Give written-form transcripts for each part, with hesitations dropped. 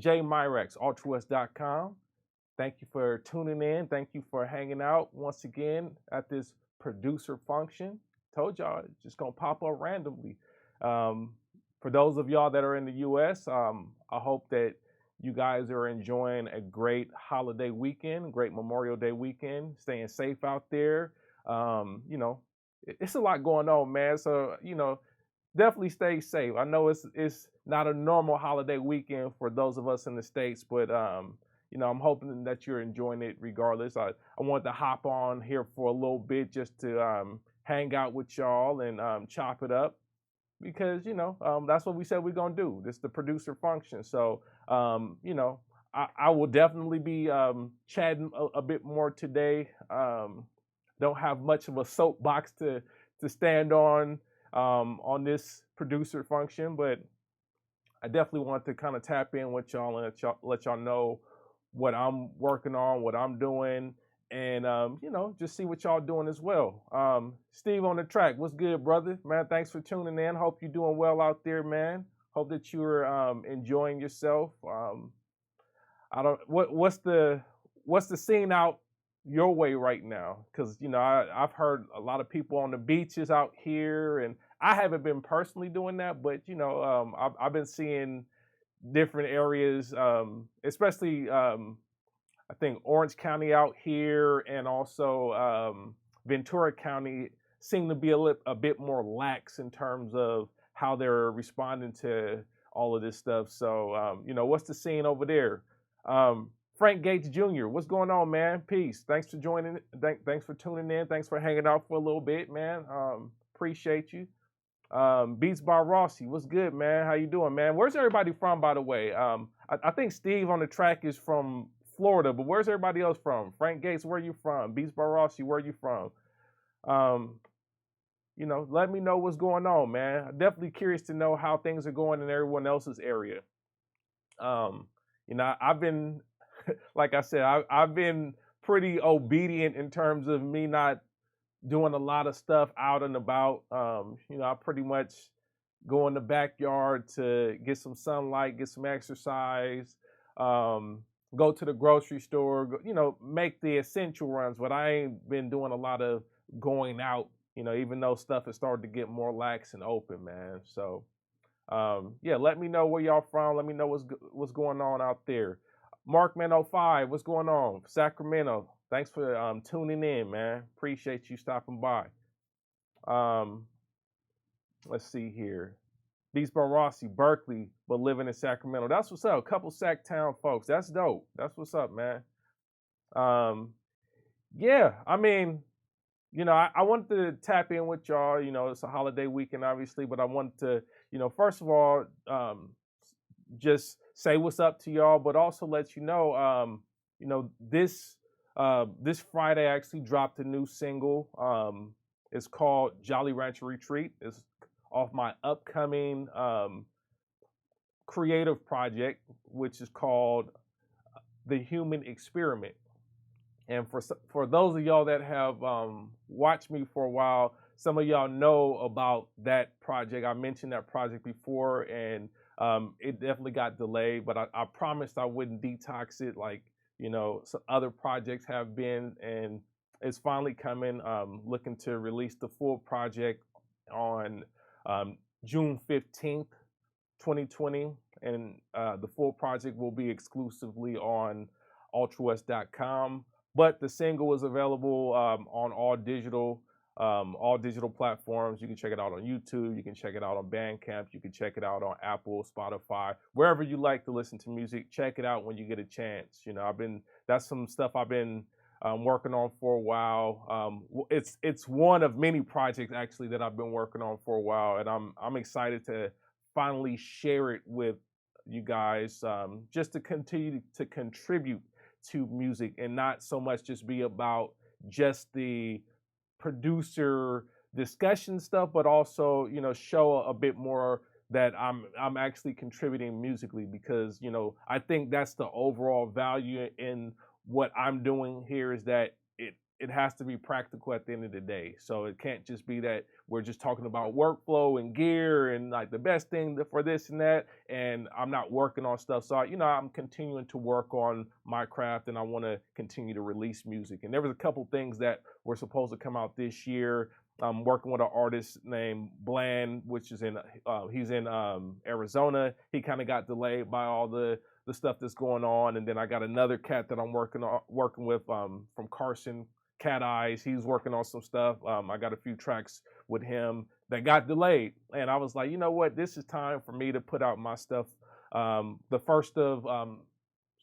jmyrex, ultrawest.com. Thank you for tuning in. Thank you for hanging out once again at this producer function. Told y'all it's just gonna pop up randomly. Um, for those of y'all that are in the US, I hope that you guys are enjoying a great holiday weekend, great Memorial Day weekend, staying safe out there. It's a lot going on, man. So, definitely stay safe. I know it's not a normal holiday weekend for those of us in the States, but I'm hoping that you're enjoying it regardless. I wanted to hop on here for a little bit just to hang out with y'all and chop it up because that's what we said we're gonna do. This is the producer function. So I will definitely be chatting a bit more today. Don't have much of a soapbox to stand on this producer function, but I definitely want to kind of tap in with y'all and let y'all know what I'm working on, what I'm doing, and just see what y'all doing as well. Steve on the track, what's good, brother? Man, thanks for tuning in. Hope you're doing well out there, man. Hope that you're enjoying yourself. I don't what's the scene out your way right now? Because I've heard a lot of people on the beaches out here, and I haven't been personally doing that, but I've been seeing different areas, especially I think Orange County out here, and also Ventura County seem to be a bit more lax in terms of how they're responding to all of this stuff. So what's the scene over there? Frank Gates Jr., what's going on, man? Peace. Thanks for joining. Thanks for tuning in. Thanks for hanging out for a little bit, man. Appreciate you. Beats by Rossi, what's good, man? How you doing, man? Where's everybody from, by the way? I think Steve on the track is from Florida, but where's everybody else from? Frank Gates, where you from? Beats by Rossi, where you from? Let me know what's going on, man. I'm definitely curious to know how things are going in everyone else's area. I've been, like I said, I've been pretty obedient in terms of me not doing a lot of stuff out and about. I pretty much go in the backyard to get some sunlight, get some exercise, go to the grocery store, make the essential runs. But I ain't been doing a lot of going out, even though stuff has started to get more lax and open, man. So, let me know where y'all from. Let me know what's going on out there. Markman05, what's going on? Sacramento, thanks for tuning in, man. Appreciate you stopping by. Let's see here. Beats by Rossi, Berkeley, but living in Sacramento. That's what's up. A couple Sacktown folks. That's dope. That's what's up, man. Yeah, I mean, I wanted to tap in with y'all. It's a holiday weekend, obviously, but I wanted to, first of all, just say what's up to y'all, but also let you know, this Friday I actually dropped a new single. It's called Jolly Rancher Retreat. It's off my upcoming creative project, which is called The Human Experiment. And for those of y'all that have watched me for a while, some of y'all know about that project. I mentioned that project before, and it definitely got delayed, but I promised I wouldn't detox it like, some other projects have been, and it's finally coming. Looking to release the full project on June 15th, 2020, and the full project will be exclusively on ultrawest.com. But the single is available on all digital platforms. You can check it out on YouTube. You can check it out on Bandcamp. You can check it out on Apple, Spotify, wherever you like to listen to music. Check it out when you get a chance. That's some stuff I've been working on for a while. It's one of many projects actually that I've been working on for a while, and I'm excited to finally share it with you guys, just to continue to contribute to music and not so much just be about just the producer discussion stuff, but also show a bit more that I'm actually contributing musically, because I think that's the overall value in what I'm doing here, is that it has to be practical at the end of the day. So it can't just be that we're just talking about workflow and gear and like the best thing for this and that, and I'm not working on stuff. So I'm continuing to work on my craft, and I want to continue to release music. And there was a couple things that were supposed to come out this year. I'm working with an artist named Bland, which is he's in Arizona. He kind of got delayed by all the stuff that's going on, and then I got another cat that I'm working with from Carson, Cat Eyes. He's working on some stuff. I got a few tracks with him that got delayed, and I was like, you know what, this is time for me to put out my stuff. The first of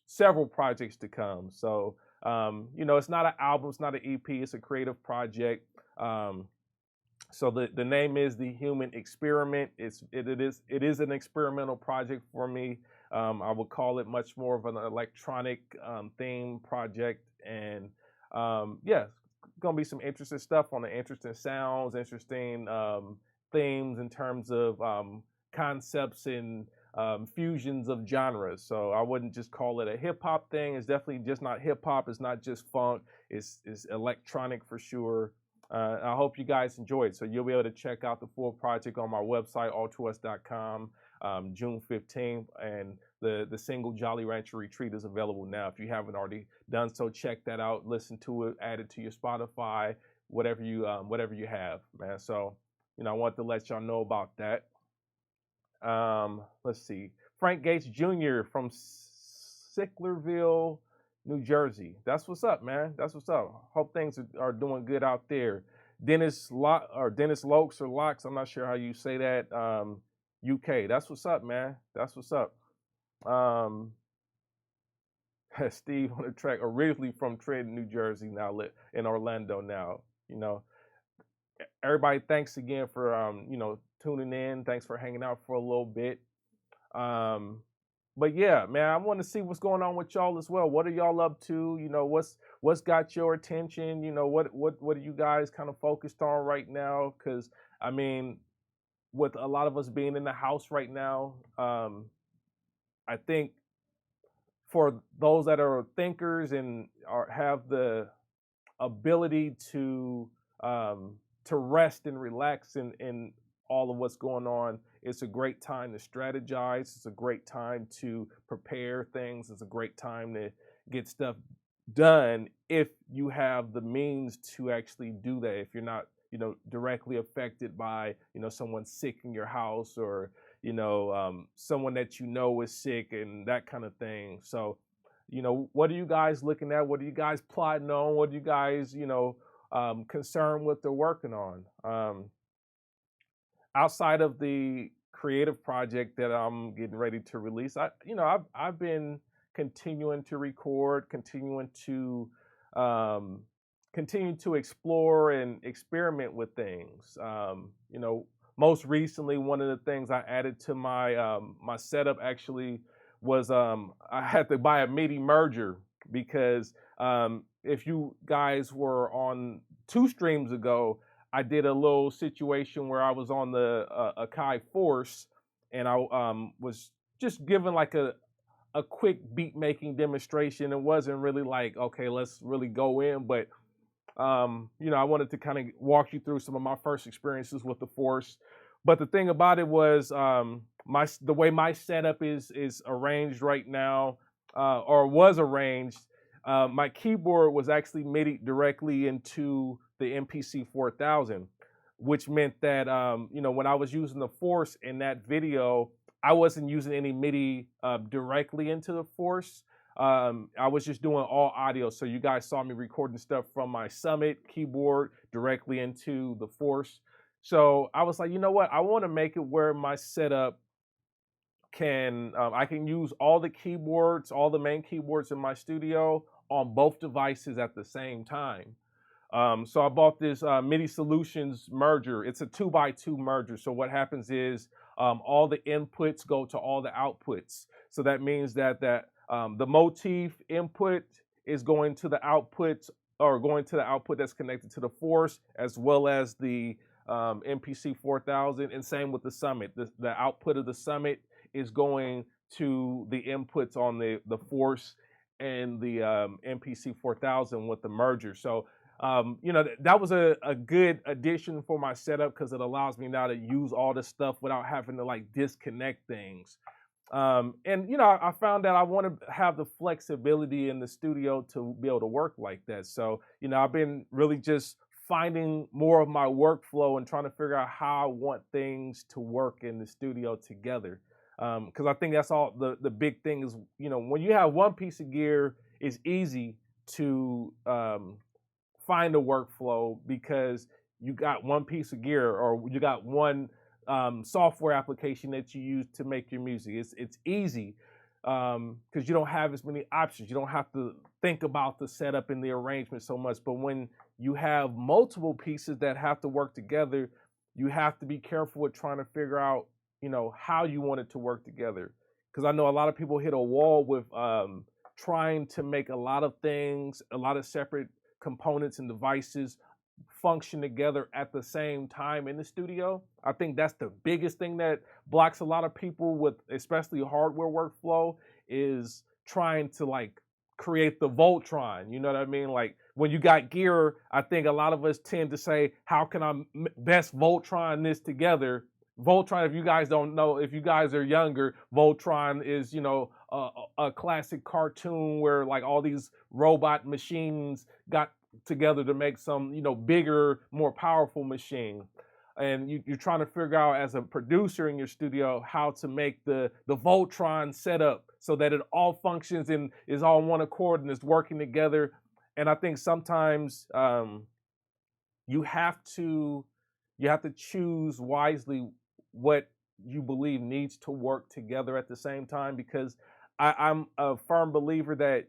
several projects to come. So it's not an album, it's not an EP, it's a creative project. So the name is The Human Experiment. It is an experimental project for me. I would call it much more of an electronic theme project, and it's gonna be some interesting stuff on the interesting sounds, interesting themes in terms of concepts and fusions of genres. So I wouldn't just call it a hip hop thing. It's definitely just not hip hop. It's not just funk. It's electronic for sure. I hope you guys enjoy it. So you'll be able to check out the full project on my website, alltous.com, June 15th. And the single Jolly Rancher Retreat is available now. If you haven't already done so, check that out, listen to it, add it to your Spotify, whatever you have, man. So, I want to let y'all know about that. Let's see. Frank Gates Jr. from Sicklerville, New Jersey. That's what's up, man. That's what's up. Hope things are doing good out there. Dennis Lokes or Locks, I'm not sure how you say that. UK. That's what's up, man. That's what's up. Steve on the track, originally from Trenton, New Jersey, now live in Orlando now. Everybody, thanks again for tuning in. Thanks for hanging out for a little bit. But yeah, man, I want to see what's going on with y'all as well. What are y'all up to? What's got your attention? What are you guys kind of focused on right now? Because I mean, with a lot of us being in the house right now, I think for those that are thinkers and have the ability to rest and relax in all of what's going on, it's a great time to strategize. It's a great time to prepare things. It's a great time to get stuff done if you have the means to actually do that. If you're not, directly affected by, someone sick in your house or, someone that is sick and that kind of thing. So, what are you guys looking at? What are you guys plotting on? What are you guys, concerned with or working on? Outside of the creative project that I'm getting ready to release, I've been continuing to record, continuing to explore and experiment with things. Most recently, one of the things I added to my my setup actually was I had to buy a MIDI merger because if you guys were on 2 streams ago, I did a little situation where I was on the Akai Force, and I was just given like a quick beat making demonstration. It wasn't really like, okay, let's really go in, but I wanted to kind of walk you through some of my first experiences with the Force. But the thing about it was the way my setup is arranged right now, or was arranged, my keyboard was actually MIDI directly into the MPC 4000, which meant that when I was using the Force in that video, I wasn't using any MIDI directly into the Force. I was just doing all audio. So you guys saw me recording stuff from my Summit keyboard directly into the Force. So I was like, you know what? I want to make it where my setup I can use all the keyboards, all the main keyboards in my studio on both devices at the same time. So I bought this MIDI Solutions merger. It's a 2x2 merger. So what happens is all the inputs go to all the outputs. So that means that the motif input is going to the outputs, or going to the output that's connected to the Force, as well as the MPC 4000, and same with the Summit. The output of the Summit is going to the inputs on the Force and the MPC 4000 with the merger. So You know, that was a good addition for my setup because it allows me now to use all this stuff without having to like disconnect things. And you know, I found that I want to have the flexibility in the studio to be able to work like that. So, you know, I've been really just finding more of my workflow and trying to figure out how I want things to work in the studio together. Because I think that's all the big thing is, you know, when you have one piece of gear, it's easy to find a workflow because you got one piece of gear or you got one software application that you use to make your music. It's easy because you don't have as many options. You don't have to think about the setup and the arrangement so much. But when you have multiple pieces that have to work together, you have to be careful with trying to figure out, you know, how you want it to work together. Because I know a lot of people hit a wall with trying to make a lot of things, a lot of separate components and devices function together at the same time in the studio. I think that's the biggest thing that blocks a lot of people with especially hardware workflow is trying to like create the Voltron. You know what I mean? Like when you got gear, I think a lot of us tend to say, how can I best Voltron this together? Voltron, if you guys don't know, if you guys are younger, Voltron is, you know, a classic cartoon where like all these robot machines got together to make some, you know, bigger, more powerful machine. And you're trying to figure out as a producer in your studio how to make the Voltron setup so that it all functions and is all on one accord and is working together. And I think sometimes you have to choose wisely what you believe needs to work together at the same time because I'm a firm believer that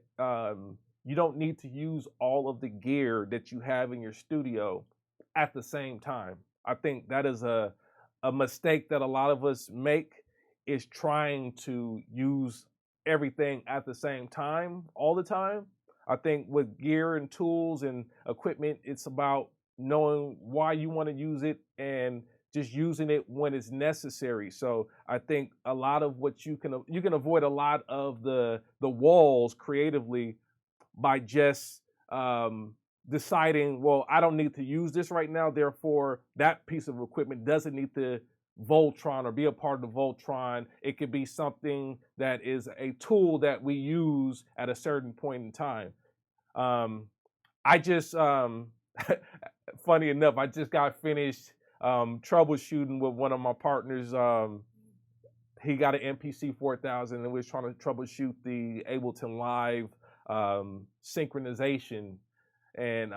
you don't need to use all of the gear that you have in your studio at the same time. I think that is a mistake that a lot of us make is trying to use everything at the same time all the time. I think with gear and tools and equipment, it's about knowing why you want to use it and just using it when it's necessary. So I think a lot of what you can avoid a lot of the walls creatively by just deciding, well, I don't need to use this right now, therefore that piece of equipment doesn't need to Voltron or be a part of the Voltron. It could be something that is a tool that we use at a certain point in time. I just funny enough, I just got finished troubleshooting with one of my partners. He got an MPC 4000 and we was trying to troubleshoot the Ableton Live synchronization. And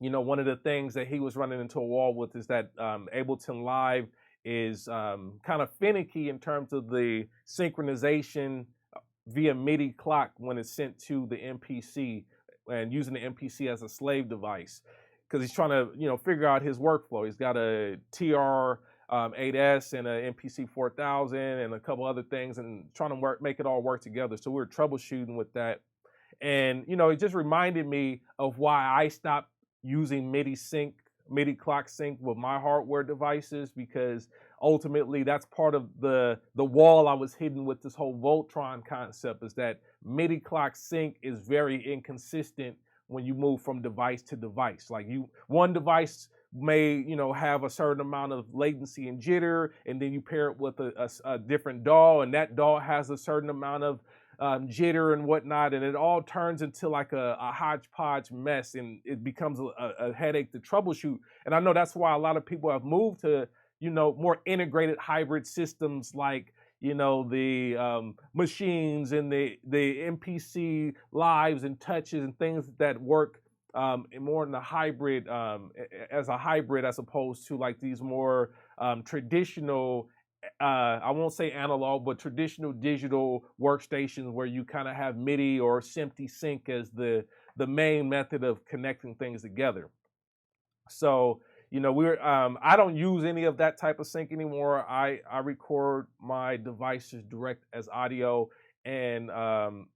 you know, one of the things that he was running into a wall with is that Ableton Live is kind of finicky in terms of the synchronization via MIDI clock when it's sent to the MPC and using the MPC as a slave device. Because he's trying to, you know, figure out his workflow. He's got a TR 8S and an MPC 4000 and a couple other things and trying to make it all work together. So we were troubleshooting with that. And, you know, it just reminded me of why I stopped using MIDI clock sync with my hardware devices, because ultimately that's part of the wall I was hitting with this whole Voltron concept, is that MIDI clock sync is very inconsistent when you move from device to device. Like one device may, you know, have a certain amount of latency and jitter, and then you pair it with a different DAW, and that DAW has a certain amount of jitter and whatnot, and it all turns into like a hodgepodge mess, and it becomes a headache to troubleshoot. And I know that's why a lot of people have moved to, you know, more integrated hybrid systems like, you know, the machines and the MPC lives and touches and things that work more in the hybrid, as a hybrid, as opposed to like these more traditional, I won't say analog, but traditional digital workstations where you kind of have MIDI or SMPTE sync as the main method of connecting things together. So, you know, I don't use any of that type of sync anymore. I record my devices direct as audio, and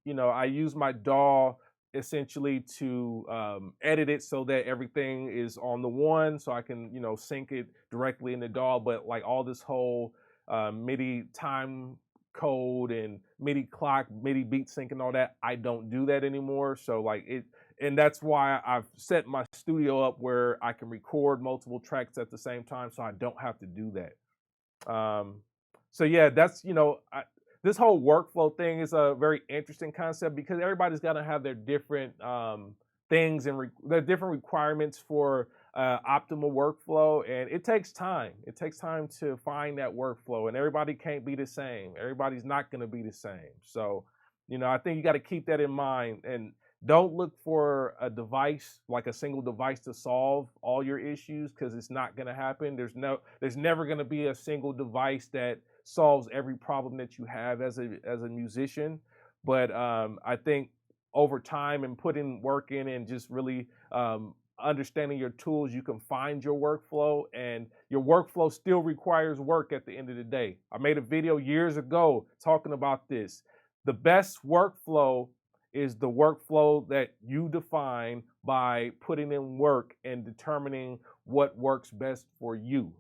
you know, I use my DAW essentially to edit it so that everything is on the one, so I can, you know, sync it directly in the DAW. But like all this whole MIDI time code and MIDI clock, MIDI beat sync and all that, I don't do that anymore. So like and that's why I've set my studio up where I can record multiple tracks at the same time, so I don't have to do that. So yeah, that's this whole workflow thing is a very interesting concept because everybody's got to have their different things and their different requirements for optimal workflow, and it takes time. It takes time to find that workflow, and everybody can't be the same. Everybody's not going to be the same. So, I think you got to keep that in mind and don't look for a device, like a single device, to solve all your issues because it's not going to happen. There's never going to be a single device that solves every problem that you have as a musician. But I think over time and putting work in and just really understanding your tools, you can find your workflow, and your workflow still requires work at the end of the day. I made a video years ago talking about this. The best workflow is the workflow that you define by putting in work and determining what works best for you.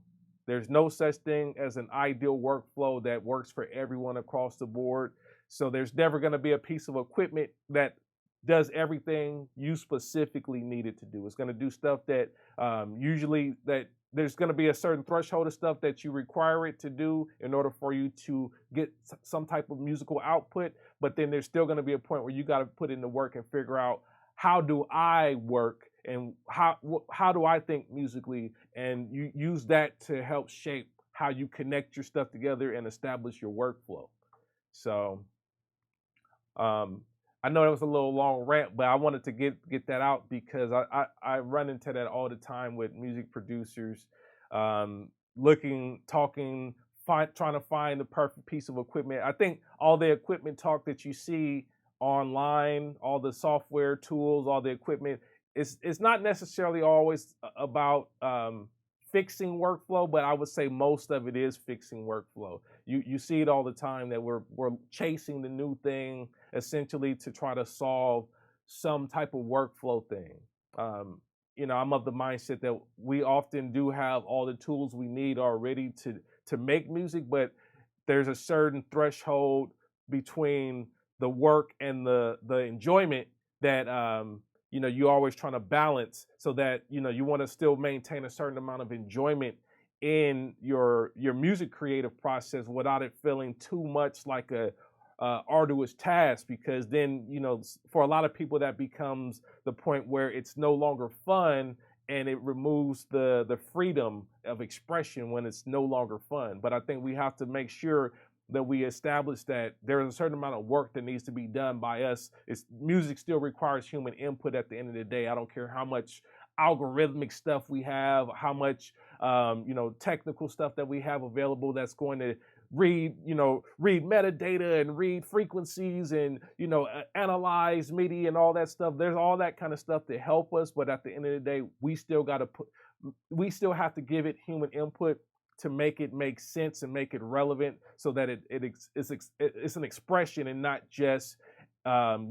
There's no such thing as an ideal workflow that works for everyone across the board. So there's never going to be a piece of equipment that does everything you specifically need it to do. It's going to do stuff that usually that there's going to be a certain threshold of stuff that you require it to do in order for you to get some type of musical output. But then there's still going to be a point where you got to put in the work and figure out, how do I work and how do I think musically, and you use that to help shape how you connect your stuff together and establish your workflow. So I know that was a little long rant, but I wanted to get that out because I run into that all the time with music producers, trying to find the perfect piece of equipment. I think all the equipment talk that you see online, all the software tools, all the equipment, it's not necessarily always about fixing workflow, but I would say most of it is fixing workflow. You see it all the time that we're chasing the new thing essentially to try to solve some type of workflow thing. I'm of the mindset that we often do have all the tools we need already to make music, but there's a certain threshold between the work and the enjoyment that you're always trying to balance, so that you want to still maintain a certain amount of enjoyment in your music creative process without it feeling too much like a arduous task, because then for a lot of people that becomes the point where it's no longer fun and it removes the freedom of expression when it's no longer fun. But I think we have to make sure that we establish that there's a certain amount of work that needs to be done by us. Music still requires human input at the end of the day. I don't care how much algorithmic stuff we have, how much technical stuff that we have available that's going to read metadata and read frequencies and analyze MIDI and all that stuff. There's all that kind of stuff to help us, but at the end of the day, we still have to give it human input to make it make sense and make it relevant, so that it's an expression and not just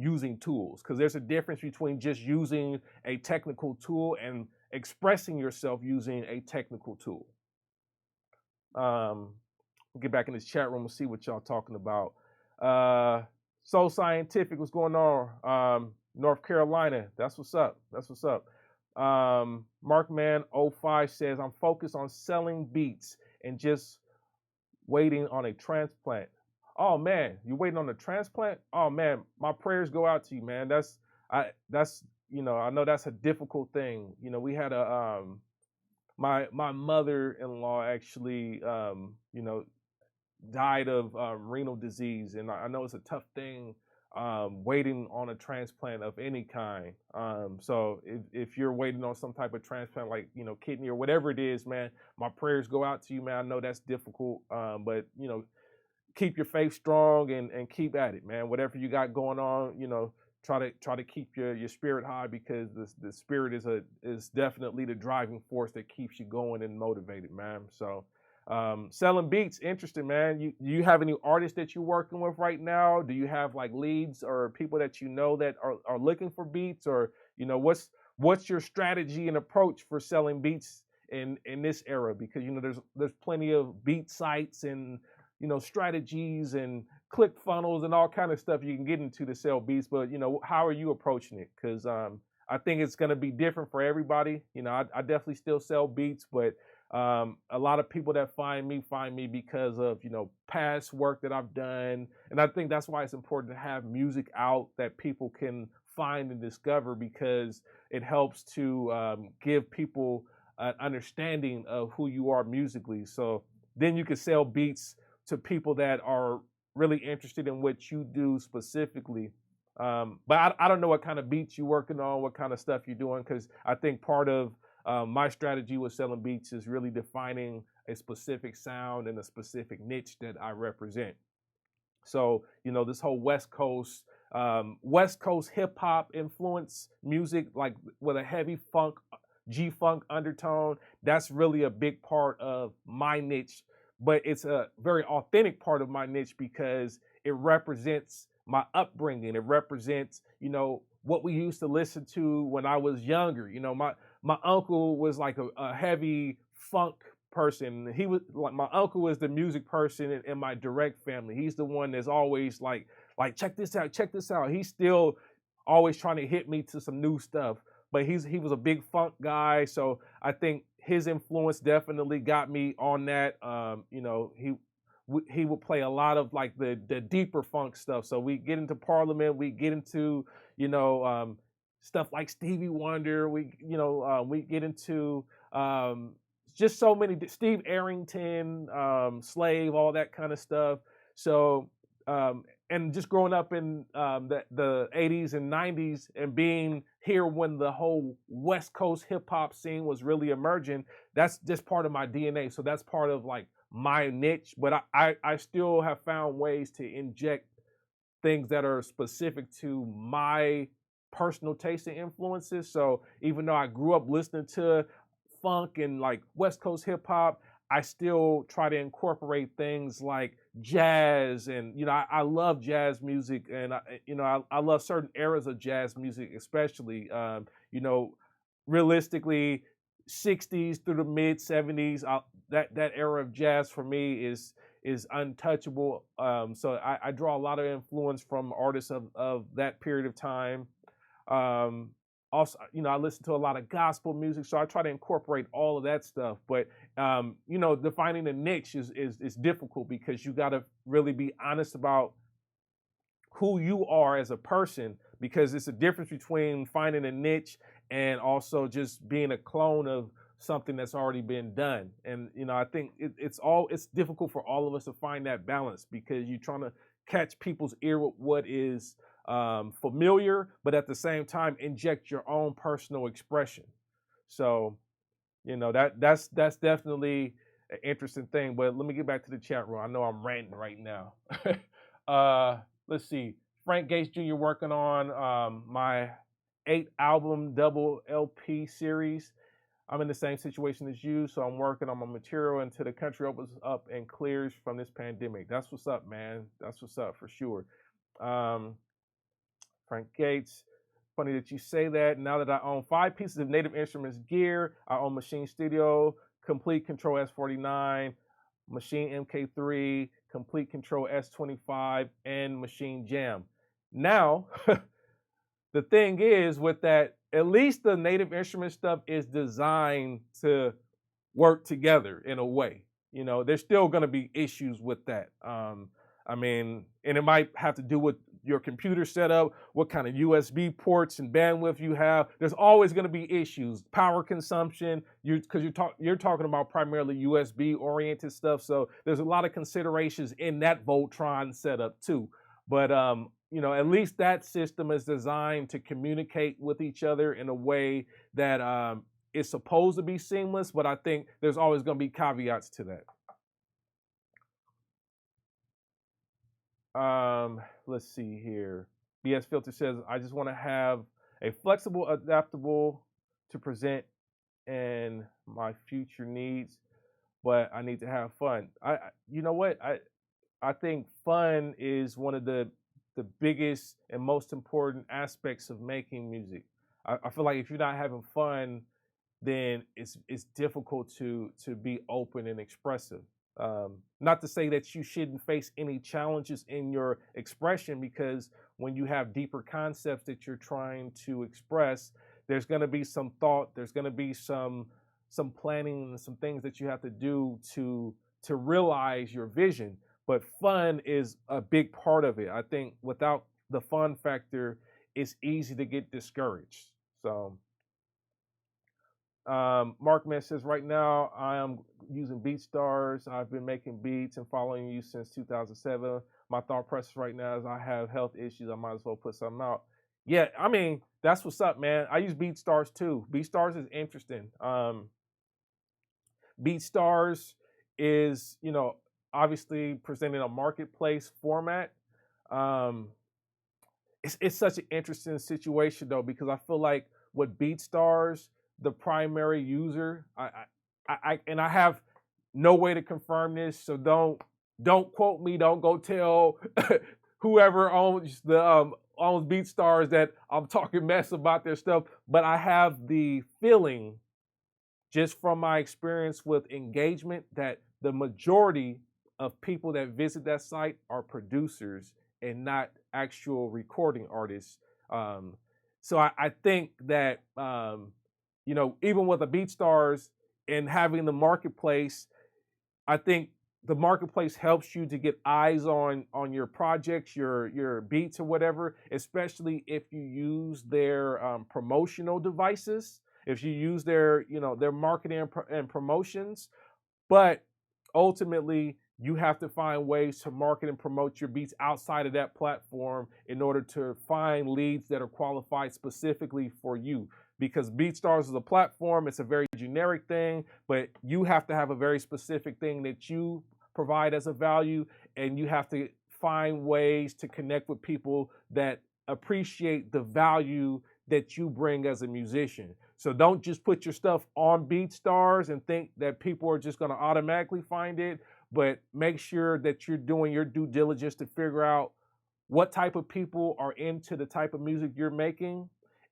using tools. Because there's a difference between just using a technical tool and expressing yourself using a technical tool. Get back in this chat room and see what y'all talking about. Soul Scientific, what's going on? North Carolina, that's what's up. Markman05 says, I'm focused on selling beats and just waiting on a transplant. Oh man, you're waiting on a transplant? Oh man, my prayers go out to you, man. I know that's a difficult thing. We had my mother-in-law actually died of renal disease, and I know it's a tough thing waiting on a transplant of any kind. So if you're waiting on some type of transplant, like kidney or whatever it is, man, my prayers go out to you, man. I know that's difficult, but keep your faith strong and keep at it, man. Whatever you got going on, try to keep your spirit high, because the spirit is definitely the driving force that keeps you going and motivated, man. So selling beats, interesting, man. Do you have any artists that you're working with right now? Do you have like leads or people that that are looking for beats, or what's your strategy and approach for selling beats in this era? Because there's plenty of beat sites and strategies and click funnels and all kind of stuff you can get into to sell beats, but how are you approaching it? Because I think it's going to be different for everybody. You know, I definitely still sell beats, but a lot of people that find me because of, you know, past work that I've done. And I think that's why it's important to have music out that people can find and discover, because it helps to give people an understanding of who you are musically. So then you can sell beats to people that are really interested in what you do specifically. But I don't know what kind of beats you're working on, what kind of stuff you're doing, because I think part of my strategy with selling beats is really defining a specific sound and a specific niche that I represent. So, you know, this whole West Coast hip hop influence music, like with a heavy funk, G funk undertone, that's really a big part of my niche. But it's a very authentic part of my niche because it represents my upbringing. It represents, you know, what we used to listen to when I was younger. You know, my uncle was like a heavy funk person. He was like, my uncle was the music person in my direct family. He's the one that's always like check this out, check this out. He's still always trying to hit me to some new stuff. But he was a big funk guy, so I think his influence definitely got me on that. You know, he would play a lot of like the deeper funk stuff. So we get into Parliament, we get into, you know, stuff like Stevie Wonder. We get into just so many, Steve Arrington, Slave, all that kind of stuff. So and just growing up in the 80s and 90s and being here when the whole West Coast hip hop scene was really emerging, that's just part of my DNA. So that's part of like my niche. But I still have found ways to inject things that are specific to my personal taste and influences. So even though I grew up listening to funk and like West Coast hip hop, I still try to incorporate things like jazz, and you know, I love jazz music, and I love certain eras of jazz music, especially you know, realistically, 60s through the mid 70s. That era of jazz for me is untouchable. So I draw a lot of influence from artists of that period of time. Also, you know, I listen to a lot of gospel music, so I try to incorporate all of that stuff. But you know, defining a niche is difficult because you got to really be honest about who you are as a person, because it's a difference between finding a niche and also just being a clone of something that's already been done. And you know, I think it's difficult for all of us to find that balance, because you're trying to catch people's ear with what is familiar, but at the same time inject your own personal expression. So, you know, that's definitely an interesting thing. But let me get back to the chat room. I know I'm ranting right now. Let's see. Frank Gates Jr. working on my 8-album double LP series. I'm in the same situation as you, so I'm working on my material until the country opens up and clears from this pandemic. That's what's up, man. That's what's up for sure. Frank Gates, funny that you say that. Now that I own 5 pieces of Native Instruments gear, I own Machine Studio, Complete Control S49, Machine MK3, Complete Control S25, and Machine Jam. Now, the thing is with that, at least the Native Instrument stuff is designed to work together in a way. You know, there's still going to be issues with that. I mean, and it might have to do with your computer setup, what kind of USB ports and bandwidth you have. There's always going to be issues, power consumption, because you're talking about primarily USB oriented stuff. So there's a lot of considerations in that Voltron setup too. But you know, at least that system is designed to communicate with each other in a way that is supposed to be seamless. But I think there's always going to be caveats to that. Let's see here. BS Filter says, I just want to have a flexible, adaptable to present in my future needs, but I need to have fun. You know what? I think fun is one of the biggest and most important aspects of making music. I feel like if you're not having fun, then it's difficult to be open and expressive. Not to say that you shouldn't face any challenges in your expression, because when you have deeper concepts that you're trying to express, there's going to be some thought, there's going to be some planning and some things that you have to do to realize your vision. But fun is a big part of it. I think without the fun factor, it's easy to get discouraged. So Mark Man says, right now I am using BeatStars. I've been making beats and following you since 2007. My thought process right now is I have health issues. I might as well put something out. Yeah, I mean, that's what's up, man. I use BeatStars too. BeatStars is interesting. BeatStars is, obviously presenting a marketplace format. It's such an interesting situation though, because I feel like with BeatStars, the primary user, I have no way to confirm this, so don't quote me, don't go tell whoever owns BeatStars that I'm talking mess about their stuff, but I have the feeling, just from my experience with engagement, that the majority of people that visit that site are producers and not actual recording artists. So I think that, even with the BeatStars and having the marketplace, I think the marketplace helps you to get eyes on your projects, your beats or whatever, especially if you use their promotional devices, if you use their marketing and promotions. But ultimately, you have to find ways to market and promote your beats outside of that platform in order to find leads that are qualified specifically for you. Because BeatStars is a platform, it's a very generic thing, but you have to have a very specific thing that you provide as a value, and you have to find ways to connect with people that appreciate the value that you bring as a musician. So don't just put your stuff on BeatStars and think that people are just going to automatically find it, but make sure that you're doing your due diligence to figure out what type of people are into the type of music you're making,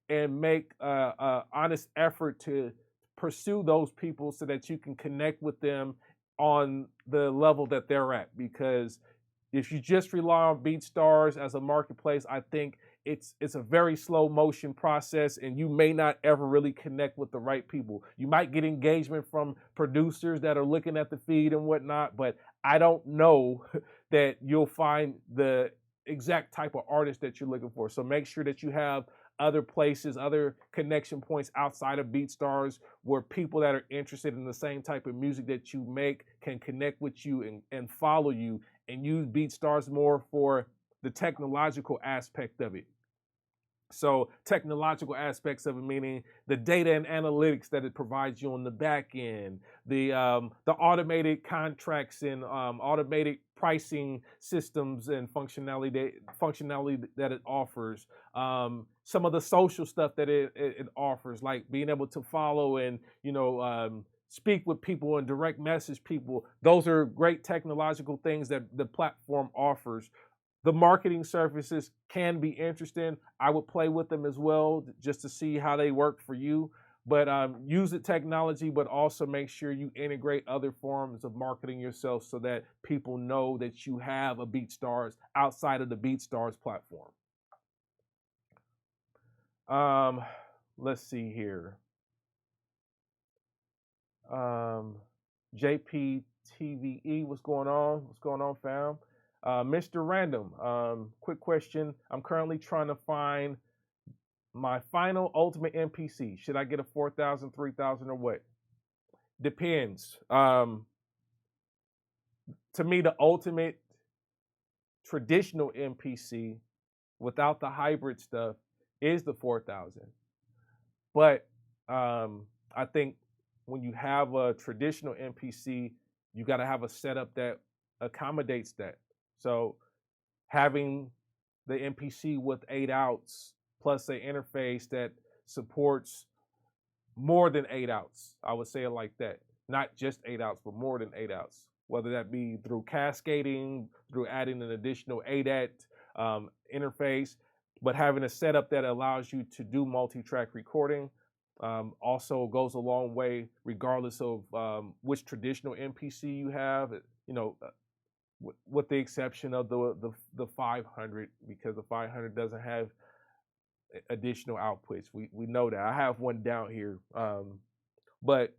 and make an honest effort to pursue those people so that you can connect with them on the level that they're at. Because if you just rely on BeatStars as a marketplace, I think it's a very slow motion process, and you may not ever really connect with the right people. You might get engagement from producers that are looking at the feed and whatnot, but I don't know that you'll find the exact type of artist that you're looking for. So make sure that you have other places, other connection points outside of BeatStars, where people that are interested in the same type of music that you make can connect with you and follow you, and use BeatStars more for the technological aspect of it. So technological aspects of it, meaning the data and analytics that it provides you on the back end, the automated contracts and automated pricing systems and functionality that it offers, some of the social stuff that it offers, like being able to follow and speak with people and direct message people. Those are great technological things that the platform offers. The marketing services can be interesting. I would play with them as well, just to see how they work for you. But use the technology, but also make sure you integrate other forms of marketing yourself so that people know that you have a BeatStars outside of the BeatStars platform. Let's see here. JPTVE, what's going on? What's going on, fam? Mr. Random, quick question. I'm currently trying to find my final ultimate MPC. Should I get a 4,000, 3,000, or what? Depends. To me, the ultimate traditional MPC without the hybrid stuff is the 4,000. But I think when you have a traditional MPC, you got to have a setup that accommodates that. So having the MPC with 8 outs plus an interface that supports more than 8 outs, I would say it like that. Not just 8 outs, but more than 8 outs. Whether that be through cascading, through adding an additional ADAT interface, but having a setup that allows you to do multi-track recording also goes a long way, regardless of which traditional MPC you have. With the exception of the 500, because the 500 doesn't have additional outputs. We know that. I have one down here. But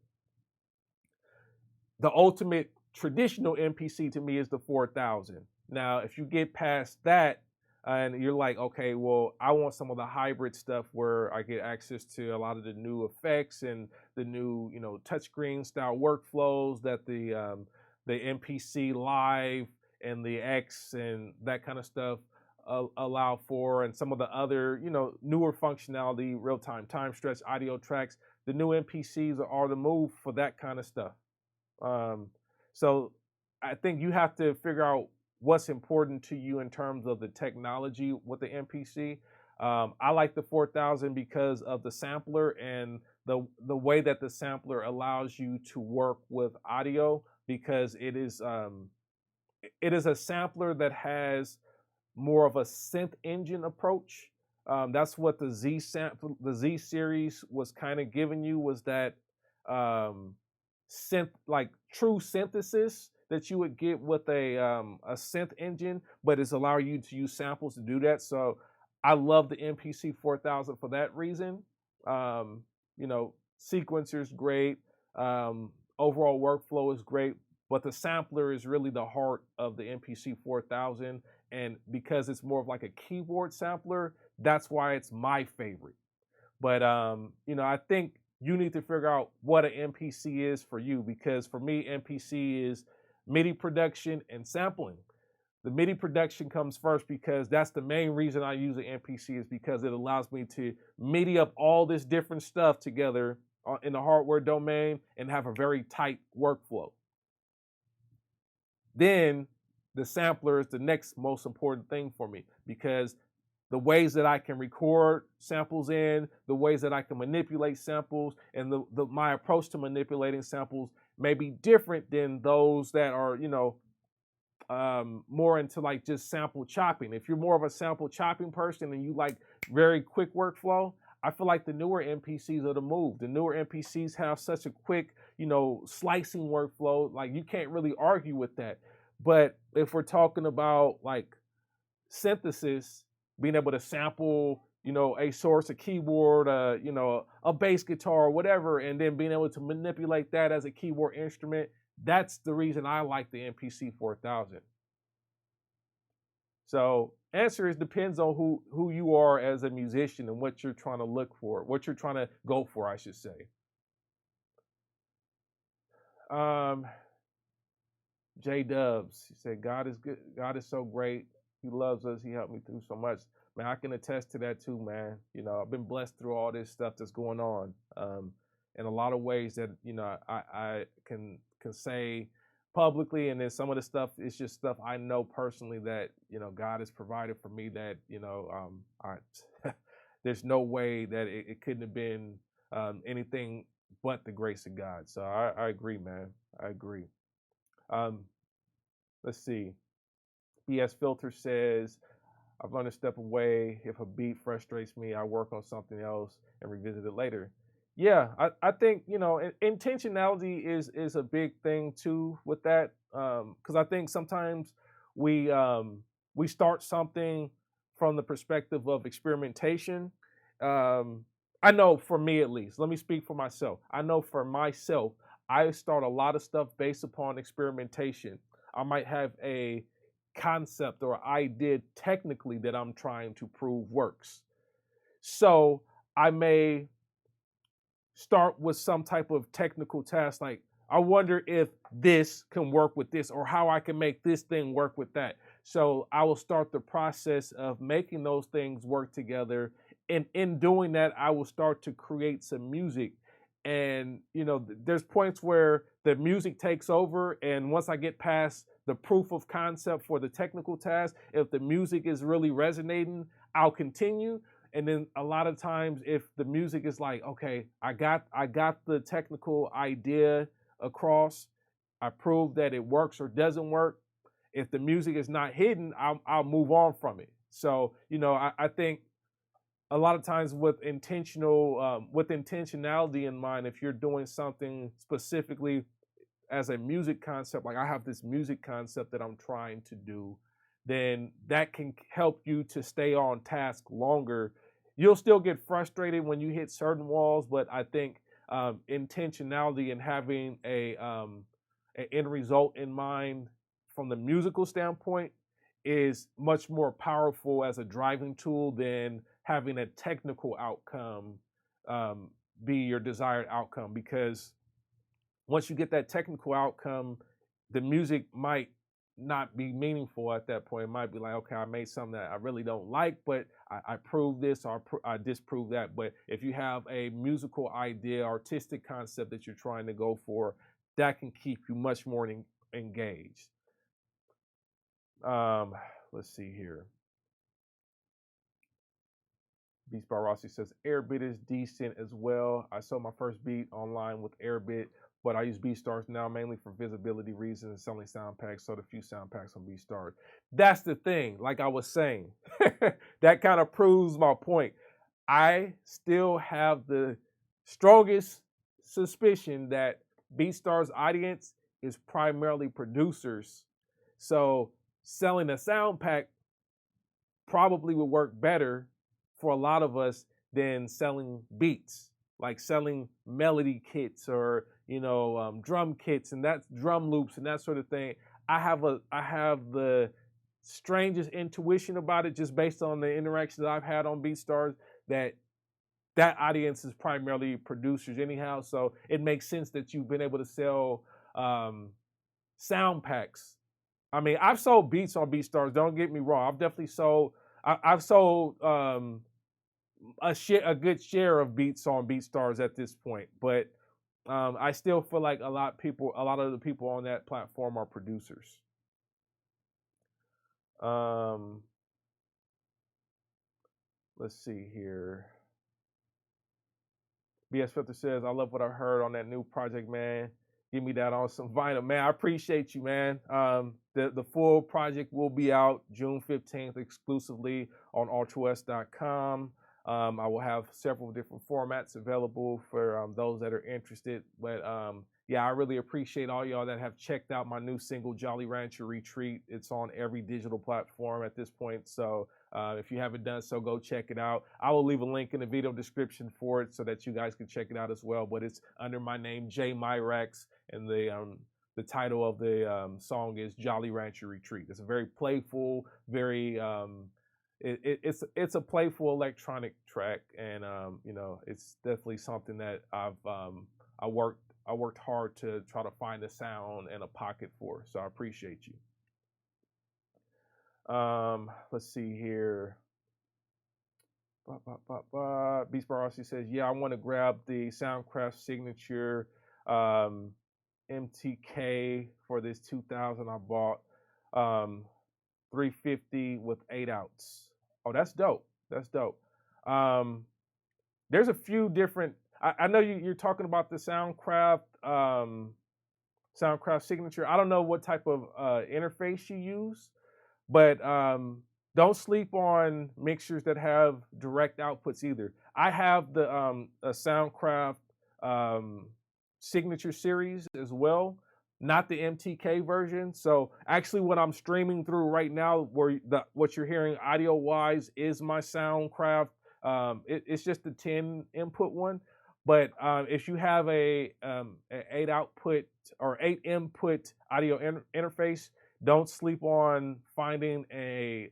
the ultimate traditional MPC to me is the 4000. Now, if you get past that and you're like, okay, well, I want some of the hybrid stuff where I get access to a lot of the new effects and the new, touchscreen style workflows that the MPC Live and the X and that kind of stuff allow for, and some of the other, newer functionality, real-time time stretch, audio tracks. The new MPCs are the move for that kind of stuff. So I think you have to figure out what's important to you in terms of the technology with the MPC. I like the 4000 because of the sampler and the way that the sampler allows you to work with audio, because it is a sampler that has more of a synth engine approach. That's what the Z series was kind of giving you, was that synth, like true synthesis that you would get with a synth engine, but it's allowing you to use samples to do that. So I love the MPC 4000 for that reason. Sequencer's great. Overall workflow is great, but the sampler is really the heart of the MPC 4000. And because it's more of like a keyboard sampler, that's why it's my favorite. But, I think you need to figure out what an MPC is for you, because for me, MPC is MIDI production and sampling. The MIDI production comes first because that's the main reason I use an MPC, is because it allows me to MIDI up all this different stuff together in the hardware domain and have a very tight workflow. Then the sampler is the next most important thing for me, because the ways that I can record samples in, the ways that I can manipulate samples, and my approach to manipulating samples may be different than those that are, more into like just sample chopping. If you're more of a sample chopping person and you like very quick workflow, I feel like the newer MPCs are the move. The newer MPCs have such a quick, slicing workflow. Like, you can't really argue with that. But if we're talking about like synthesis, being able to sample, a source, a keyboard, a bass guitar or whatever, and then being able to manipulate that as a keyboard instrument, that's the reason I like the MPC 4000. So answer is depends on who you are as a musician and what you're trying to look for, what you're trying to go for, I should say. J Dubs, he said, God is good. God is so great. He loves us. He helped me through so much. Man, I can attest to that too, man. I've been blessed through all this stuff that's going on. In a lot of ways that, I can say publicly, and then some of the stuff is just stuff I know personally that, God has provided for me that, there's no way that it couldn't have been anything but the grace of God. So I agree, man. I agree. Let's see. BS Filter says, I've learned to step away. If a beat frustrates me, I work on something else and revisit it later. Yeah, I think, intentionality is a big thing too with that. Because I think sometimes we start something from the perspective of experimentation. I know for me, at least, let me speak for myself. I know for myself, I start a lot of stuff based upon experimentation. I might have a concept or idea technically that I'm trying to prove works. So I may start with some type of technical task, like, I wonder if this can work with this, or how I can make this thing work with that. So I will start the process of making those things work together. And in doing that, I will start to create some music. And, there's points where the music takes over. And once I get past the proof of concept for the technical task, if the music is really resonating, I'll continue. And then a lot of times, if the music is like, okay, I got the technical idea across, I proved that it works or doesn't work. If the music is not hidden, I'll move on from it. So, I think a lot of times with intentionality in mind, if you're doing something specifically as a music concept, like I have this music concept that I'm trying to do, then that can help you to stay on task longer you'll still get frustrated when you hit certain walls, but I think intentionality and having an end result in mind from the musical standpoint is much more powerful as a driving tool than having a technical outcome be your desired outcome. Because once you get that technical outcome, the music might not be meaningful at that point. It might be like, okay, I made something that I really don't like, but I proved this or I disproved that. But if you have a musical idea, artistic concept that you're trying to go for, that can keep you much more engaged. Let's see here. Beats by Rossi says Airbit is decent as well. I sold my first beat online with Airbit, but I use BeatStars now mainly for visibility reasons and selling sound packs. Sold a few sound packs on BeatStars. That's the thing. Like I was saying, that kind of proves my point. I still have the strongest suspicion that BeatStars' audience is primarily producers. So selling a sound pack probably would work better for a lot of us than selling beats, like selling melody kits or drum kits and that's drum loops and that sort of thing. I have the strangest intuition about it, just based on the interactions that I've had on BeatStars, that audience is primarily producers anyhow. So it makes sense that you've been able to sell sound packs. I mean, I've sold beats on BeatStars. Don't get me wrong. I've definitely sold. I've sold a good share of beats on BeatStars at this point, but I still feel like a lot of the people on that platform are producers. Let's see here. BS Filter says, I love what I heard on that new project, man. Give me that on some vinyl, man. I appreciate you, man. The full project will be out June 15th exclusively on ultrawest.com. I will have several different formats available for those that are interested. But yeah, I really appreciate all y'all that have checked out my new single, Jolly Rancher Retreat. It's on every digital platform at this point. So if you haven't done so, go check it out. I will leave a link in the video description for it so that you guys can check it out as well. But it's under my name, J Myrax, and the title of the song is Jolly Rancher Retreat. It's a very playful, very it's a playful electronic track, and it's definitely something that I worked hard to try to find a sound and a pocket for. So I appreciate you. Let's see here. Beast Barossi says, yeah, I want to grab the Soundcraft signature MTK for this 2000 I bought. 350 with 8 outs. Oh, that's dope. That's dope. There's a few different. I know you're talking about the Soundcraft signature. I don't know what type of interface you use, but don't sleep on mixers that have direct outputs either. I have the a Soundcraft signature series as well, not the MTK version. So actually what I'm streaming through right now, what you're hearing audio wise is my Soundcraft. It's just the 10 input one. But if you have a 8 output or 8 input audio interface, don't sleep on finding a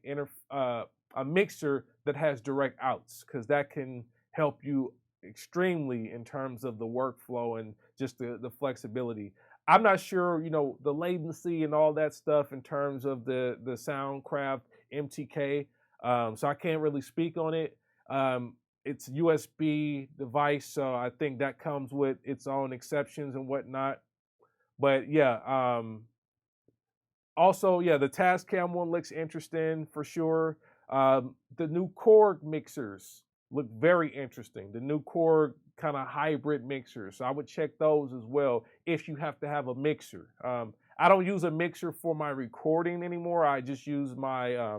mixer that has direct outs, because that can help you extremely in terms of the workflow and just the flexibility. I'm not sure, the latency and all that stuff in terms of the Soundcraft MTK, so I can't really speak on it. It's a USB device, so I think that comes with its own exceptions and whatnot. But yeah, also, yeah, the Tascam one looks interesting for sure. The new Korg mixers look very interesting. The new Korg kind of hybrid mixers. So I would check those as well if you have to have a mixer. I don't use a mixer for my recording anymore. I just use my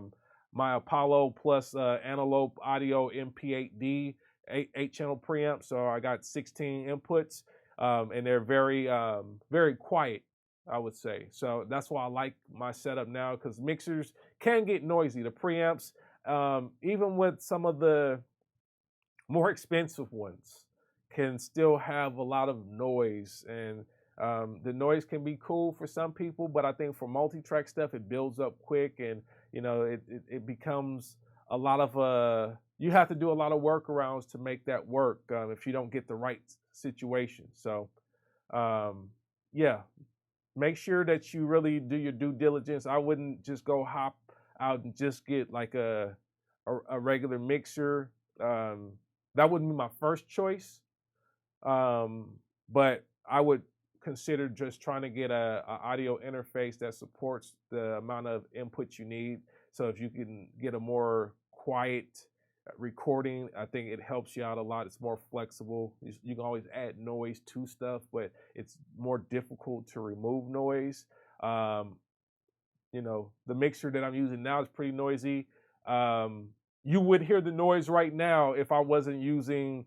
my Apollo Plus Antelope Audio MP8D 8-channel preamp. So I got 16 inputs, and they're very very quiet, I would say. So that's why I like my setup now, because mixers can get noisy. The preamps, even with some of the more expensive ones can still have a lot of noise, and the noise can be cool for some people, but I think for multi-track stuff, it builds up quick, and it becomes a lot of you have to do a lot of workarounds to make that work if you don't get the right situation. So yeah, make sure that you really do your due diligence. I wouldn't just go hop out and just get like a regular mixer. That wouldn't be my first choice, but I would consider just trying to get a audio interface that supports the amount of input you need. So if you can get a more quiet recording, I think it helps you out a lot. It's more flexible. You can always add noise to stuff, but it's more difficult to remove noise. The mixer that I'm using now is pretty noisy. You would hear the noise right now if I wasn't using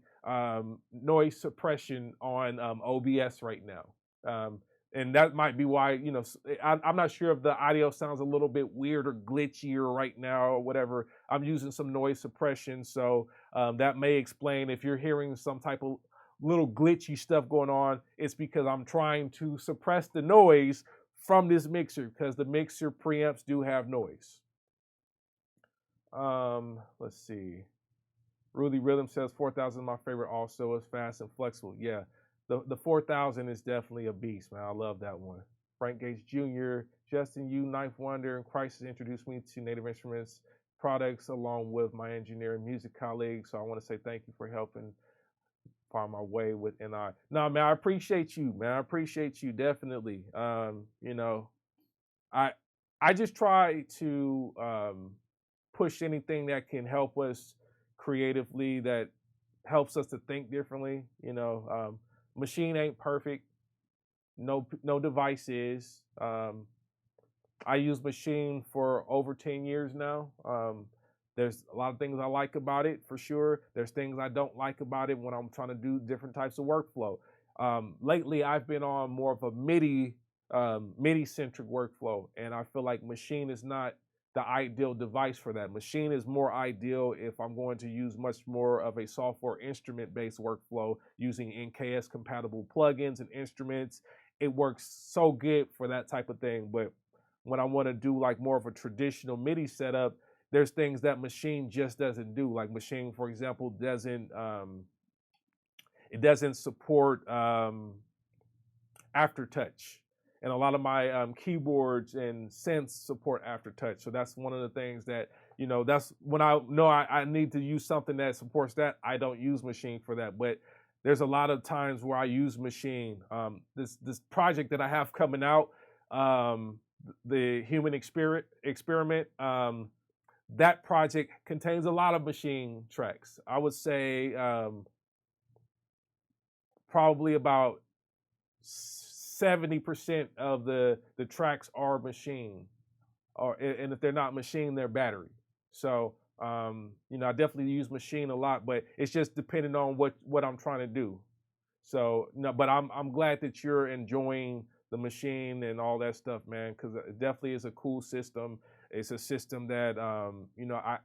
noise suppression on OBS right now. And that might be why, I'm not sure if the audio sounds a little bit weird or glitchier right now or whatever. I'm using some noise suppression, so that may explain if you're hearing some type of little glitchy stuff going on. It's because I'm trying to suppress the noise from this mixer, because the mixer preamps do have noise. Let's see. Rudy Rhythm says 4000 is my favorite. Also, is fast and flexible. Yeah, the 4000 is definitely a beast, man. I love that one. Frank Gates Jr., Justin Yu, Knife Wonder, and Crisis introduced me to Native Instruments products along with my engineering music colleagues. So I want to say thank you for helping find my way with NI. No, man, I appreciate you, man. I appreciate you definitely. I just try to push anything that can help us creatively, that helps us to think differently. Machine ain't perfect. No device is. I use Machine for over 10 years now. There's a lot of things I like about it, for sure. There's things I don't like about it when I'm trying to do different types of workflow. Lately, I've been on more of a MIDI-centric workflow, and I feel like Machine is not the ideal device for that. Machine is more ideal if I'm going to use much more of a software instrument-based workflow using NKS-compatible plugins and instruments. It works so good for that type of thing, but when I want to do like more of a traditional MIDI setup, there's things that Machine just doesn't do. Like Machine, for example, doesn't support aftertouch, and a lot of my keyboards and synths support aftertouch. So that's one of the things that, that's when I know I need to use something that supports that. I don't use Machine for that, but there's a lot of times where I use Machine. This project that I have coming out, the Human Experiment, that project contains a lot of Machine tracks. I would say probably about 70% of the tracks are Machine, and if they're not Machine, they're battery. So I definitely use Machine a lot, but it's just depending on what I'm trying to do. So but I'm glad that you're enjoying the Machine and all that stuff, man, because it definitely is a cool system. It's a system that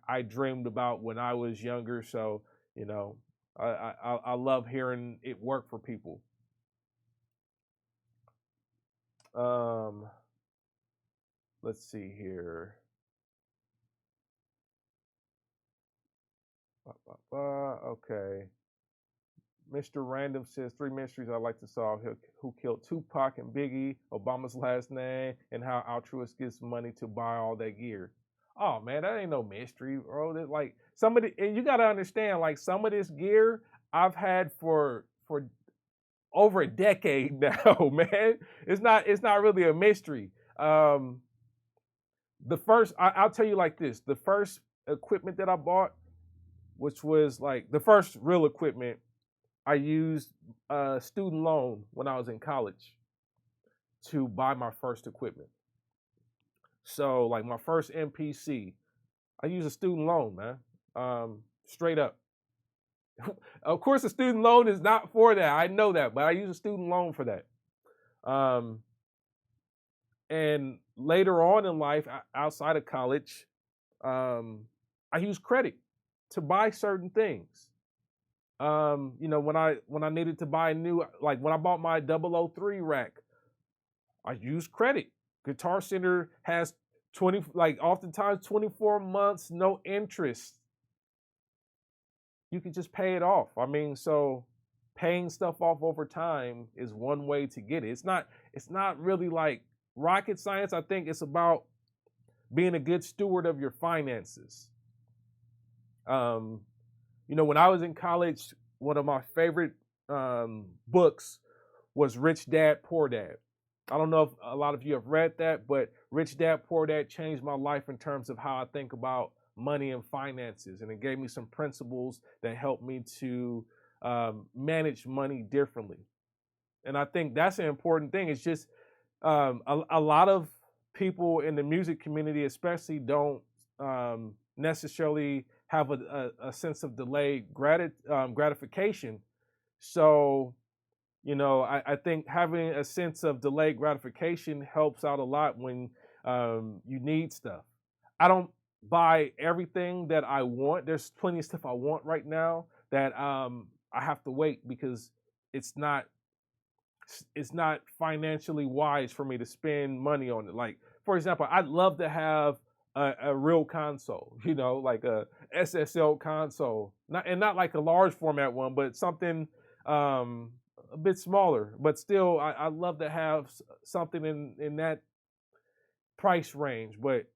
I dreamed about when I was younger. So I love hearing it work for people. Let's see here. Okay. Mr. Random says 3 mysteries I'd like to solve: who killed Tupac and Biggie, Obama's last name, and how Altruist gets money to buy all that gear. Oh man, that ain't no mystery, bro. That, like, and you gotta understand, like, some of this gear I've had for over a decade now, man. It's not really a mystery. I'll tell you like this: the first equipment that I bought, which was like the first real equipment, I used a student loan when I was in college to buy my first equipment. So like my first MPC, I used a student loan, man. Straight up. Of course, a student loan is not for that. I know that, but I use a student loan for that. And later on in life, outside of college, I use credit to buy certain things. when I needed to buy a new, like when I bought my 003 rack, I used credit. Guitar Center has 20, like oftentimes 24 months, no interest. You can just pay it off. I mean, so paying stuff off over time is one way to get it. It's not really like rocket science. I think it's about being a good steward of your finances. Um, when I was in college, one of my favorite books was Rich Dad Poor Dad. I don't know if a lot of you have read that, but Rich Dad Poor Dad changed my life in terms of how I think about money and finances. And it gave me some principles that helped me to manage money differently. And I think that's an important thing. It's just a lot of people in the music community, especially, don't necessarily have a sense of delayed gratification. So, I think having a sense of delayed gratification helps out a lot when you need stuff. I don't buy everything that I want. There's plenty of stuff I want right now that I have to wait because it's not financially wise for me to spend money on it. Like, for example, I'd love to have a real console, like a SSL console, not like a large format one, but something a bit smaller. But still, I love to have something in that price range. But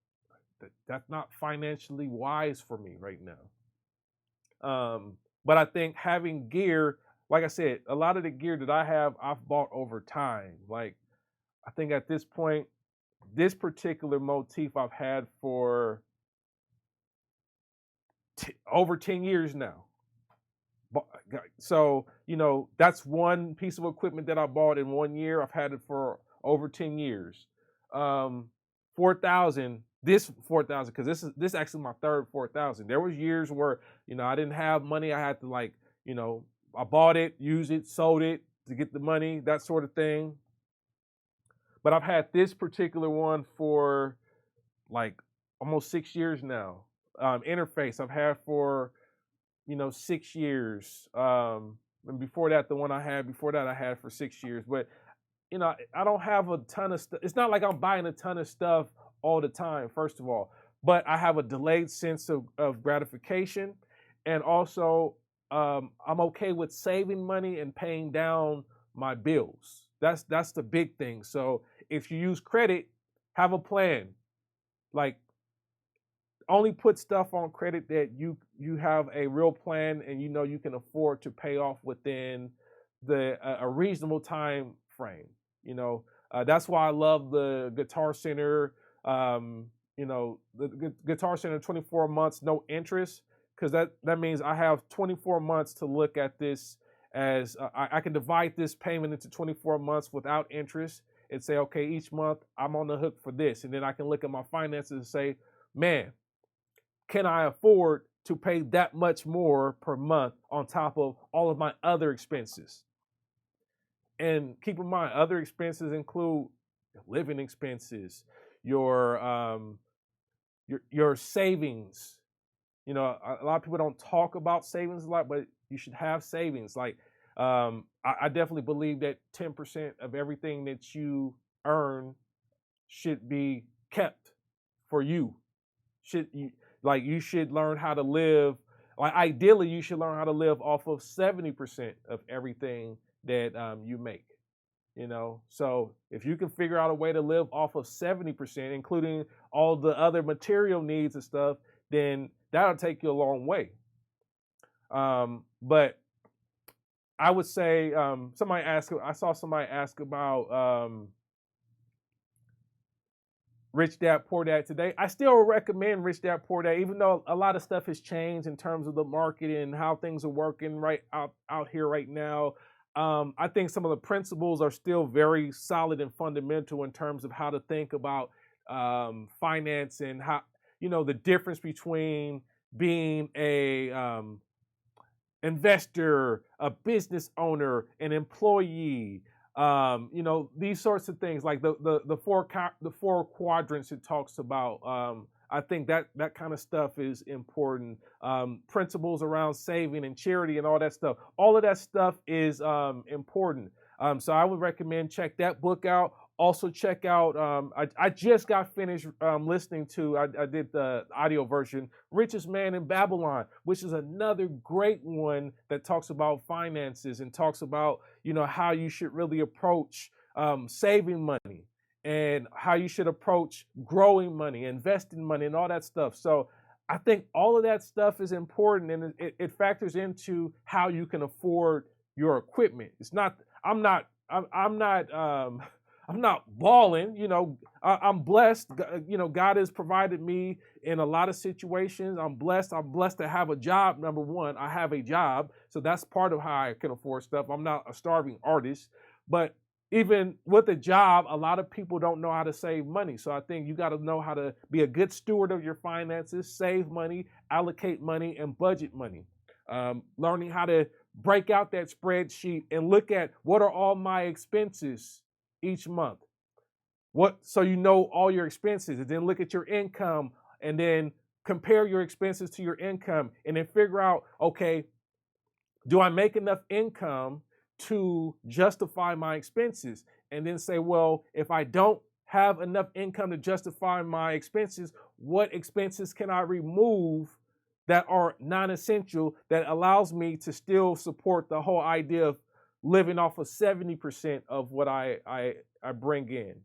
that's not financially wise for me right now. But I think having gear, like I said, a lot of the gear that I have, I've bought over time. Like, I think at this point, this particular motif I've had for over 10 years now. So, that's one piece of equipment that I bought in 1 year. I've had it for over 10 years. 4,000, this 4,000, because this is actually my third 4,000. There was years where, I didn't have money. I had to I bought it, used it, sold it to get the money, that sort of thing. But I've had this particular one for like almost 6 years now. Interface I've had for 6 years. And before that, the one I had before that I had for 6 years. But I don't have a ton of stuff. It's not like I'm buying a ton of stuff all the time, first of all. But I have a delayed sense of gratification, and also I'm okay with saving money and paying down my bills. That's the big thing. So if you use credit, have a plan. Like, only put stuff on credit that you have a real plan and you can afford to pay off within a reasonable time frame. That's why I love the Guitar Center. The Guitar Center 24 months no interest, because that means I have 24 months to look at this as I can divide this payment into 24 months without interest and say, okay, each month I'm on the hook for this, and then I can look at my finances and say, man, can I afford to pay that much more per month on top of all of my other expenses? And keep in mind, other expenses include living expenses, your savings. A lot of people don't talk about savings a lot, but you should have savings. Like, I definitely believe that 10% of everything that you earn should be kept for you. You should learn how to live. Like, ideally, you should learn how to live off of 70% of everything that you make. So if you can figure out a way to live off of 70%, including all the other material needs and stuff, then that'll take you a long way. But I would say I saw somebody ask about Rich Dad Poor Dad today. I still recommend Rich Dad Poor Dad, even though a lot of stuff has changed in terms of the market and how things are working right out here right now. I think some of the principles are still very solid and fundamental in terms of how to think about finance and how, the difference between being a investor, a business owner, an employee, these sorts of things, like the four quadrants it talks about I think that kind of stuff is important. Principles around saving and charity and all that stuff. All of that stuff is important. So I would recommend check that book out. Also check out, I just got finished listening to, I did the audio version, Richest Man in Babylon, which is another great one that talks about finances and talks about, how you should really approach saving money and how you should approach growing money, investing money and all that stuff. So I think all of that stuff is important, and it factors into how you can afford your equipment. It's not, I'm not balling, I'm blessed. God has provided me in a lot of situations. I'm blessed to have a job. Number one, I have a job. So that's part of how I can afford stuff. I'm not a starving artist, but even with a job, a lot of people don't know how to save money. So I think you got to know how to be a good steward of your finances, save money, allocate money, and budget money. Learning how to break out that spreadsheet and look at what are all my expenses each month. So you know all your expenses, and then look at your income and then compare your expenses to your income and then figure out, okay, do I make enough income to justify my expenses? And then say, well, if I don't have enough income to justify my expenses, what expenses can I remove that are non-essential that allows me to still support the whole idea of living off of 70% of what I bring in,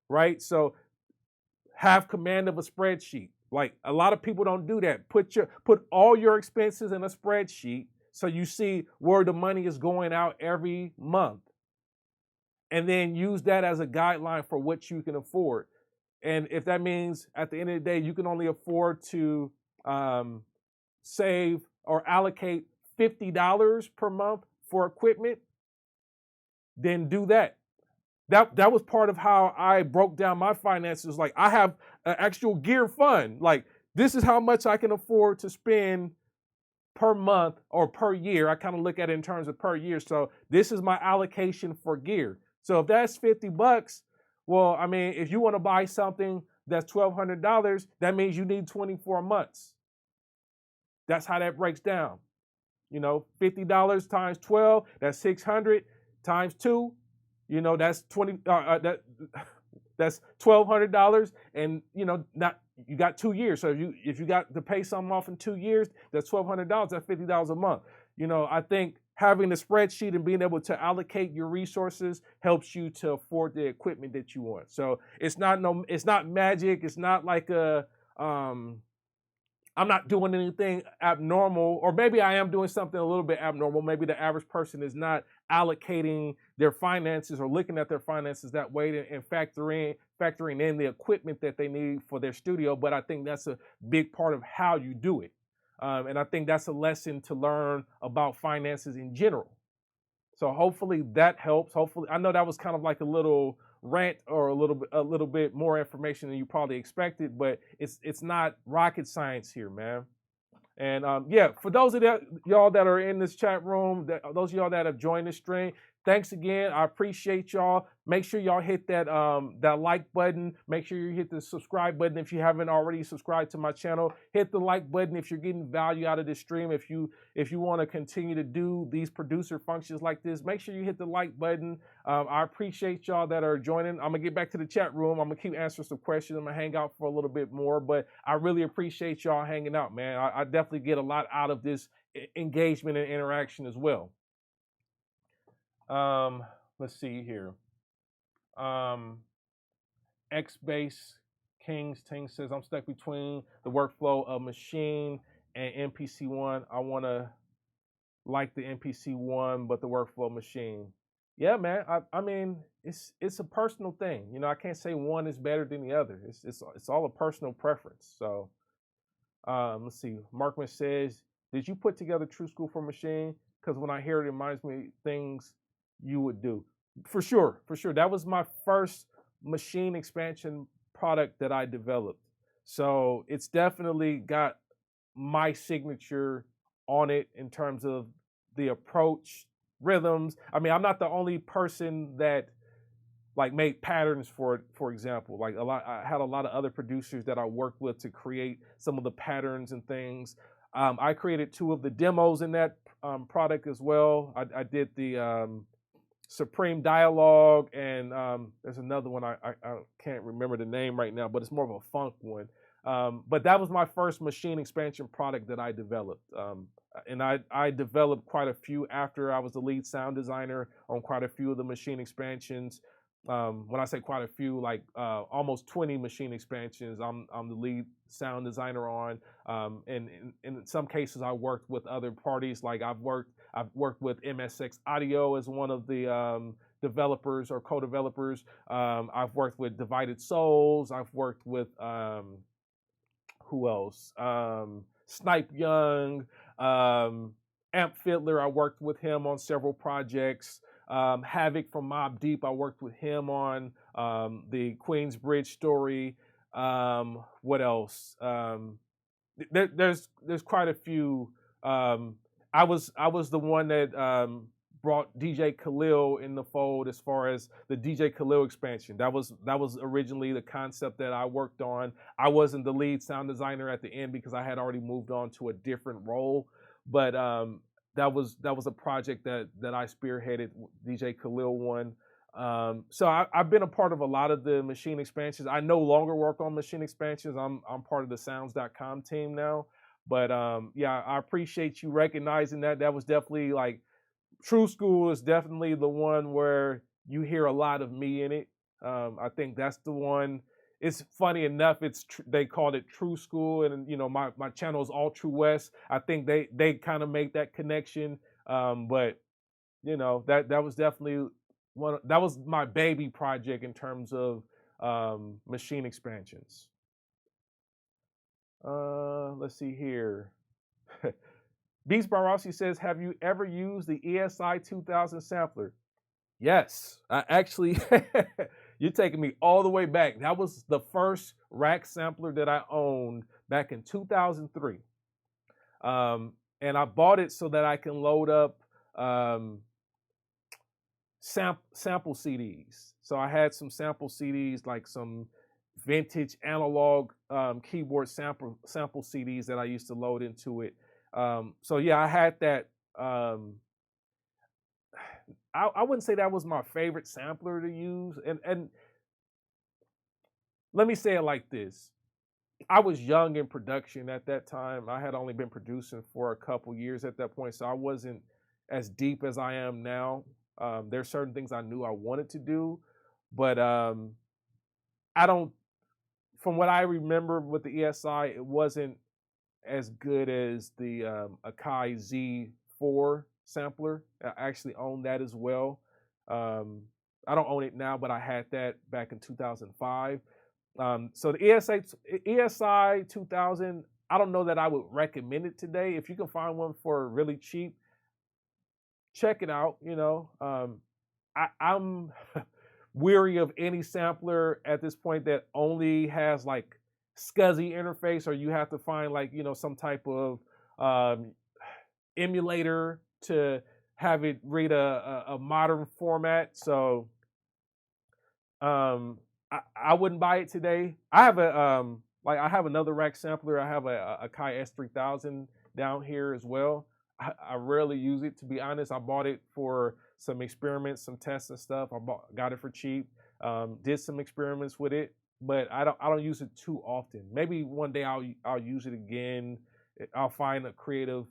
right? So have command of a spreadsheet. Like, a lot of people don't do that. Put all your expenses in a spreadsheet so you see where the money is going out every month. And then use that as a guideline for what you can afford. And if that means at the end of the day, you can only afford to save or allocate $50 per month for equipment, then do that. That was part of how I broke down my finances. Like, I have an actual gear fund. Like, this is how much I can afford to spend per month or per year. I kind of look at it in terms of per year. So this is my allocation for gear. So if that's $50, well, I mean, if you want to buy something that's $1,200, that means you need 24 months. That's how that breaks down. $50 times 12, that's 600 times 2, that's 20. That's $1,200, and not you got 2 years. So if you got to pay something off in 2 years, that's $1,200. That's $50 a month. I think having a spreadsheet and being able to allocate your resources helps you to afford the equipment that you want. So it's not magic. It's not like I'm not doing anything abnormal, or maybe I am doing something a little bit abnormal. Maybe the average person is not allocating their finances or looking at their finances that way and factoring in the equipment that they need for their studio. But I think that's a big part of how you do it. And I think that's a lesson to learn about finances in general. So hopefully that helps. Hopefully, I know that was kind of like a little rant or a little bit more information than you probably expected, but it's not rocket science here, man. And yeah, for those of y'all that are in this chat room, those of y'all that have joined the stream, thanks again. I appreciate y'all. Make sure y'all hit that like button. Make sure you hit the subscribe button if you haven't already subscribed to my channel. Hit the like button if you're getting value out of this stream. If you want to continue to do these producer functions like this, make sure you hit the like button. I appreciate y'all that are joining. I'm gonna get back to the chat room. I'm gonna keep answering some questions. I'm gonna hang out for a little bit more, but I really appreciate y'all hanging out, man. I definitely get a lot out of this engagement and interaction as well. Let's see here. X-Base Kings Ting says, I'm stuck between the workflow of Machine and MPC One. I want to like the MPC One, but the workflow Machine. Yeah, man. I mean, it's a personal thing. I can't say one is better than the other. It's all a personal preference. So, let's see. Markman says, did you put together True School for Machine? Because when I hear it, it reminds me of things you would do. For sure. That was my first Machine expansion product that I developed. So it's definitely got my signature on it in terms of the approach, rhythms. I mean, I'm not the only person that like make patterns for example. Like I had a lot of other producers that I worked with to create some of the patterns and things. I created 2 of the demos in that product as well. I did the Supreme Dialogue, and there's another one I can't remember the name right now, but it's more of a funk one. But that was my first machine expansion product that I developed. And I developed quite a few after I was the lead sound designer on quite a few of the machine expansions. When I say quite a few, like almost 20 machine expansions, I'm the lead sound designer on. And in some cases, I worked with other parties. Like I've worked with MSX Audio as one of the developers or co-developers. I've worked with Divided Souls. I've worked with who else? Snipe Young, Amp Fiddler. I worked with him on several projects. Havoc from Mobb Deep. I worked with him on the Queensbridge story. What else? There's quite a few. I was the one that brought DJ Khalil in the fold as far as the DJ Khalil expansion. That was originally the concept that I worked on. I wasn't the lead sound designer at the end because I had already moved on to a different role, but that was a project that I spearheaded. DJ Khalil one. So I've been a part of a lot of the machine expansions. I no longer work on machine expansions. I'm part of the sounds.com team now. But yeah, I appreciate you recognizing that. That was definitely like True School is definitely the one where you hear a lot of me in it. I think that's the one. It's funny enough. They called it True School, and you know my channel is All True West. I think they kind of make that connection. But you know that was definitely one. That was my baby project in terms of machine expansions. Let's see here. Beast Barossi says, have you ever used the ESI 2000 sampler? Yes, I actually, you're taking me all the way back. That was the first rack sampler that I owned back in 2003. And I bought it so that I can load up sample CDs. So I had some sample CDs, like some vintage analog keyboard sample CDs that I used to load into it. So yeah, I had that. I wouldn't say that was my favorite sampler to use. And let me say it like this. I was young in production at that time. I had only been producing for a couple years at that point, so I wasn't as deep as I am now. There's certain things I knew I wanted to do, but I don't, from what I remember with the ESI, it wasn't as good as the Akai Z4 sampler. I actually own that as well. I don't own it now, but I had that back in 2005. So the ESI 2000, I don't know that I would recommend it today. If you can find one for really cheap, check it out. You know, I'm weary of any sampler at this point that only has like SCSI interface, or you have to find like, you know, some type of emulator to have it read a modern format. So I wouldn't buy it today. I have I have another rack sampler. I have a Kai S3000 down here as well. I rarely use it, to be honest. I bought it for some experiments, some tests and stuff. Got it for cheap. Did some experiments with it, but I don't use it too often. Maybe one day I'll use it again. I'll find a creative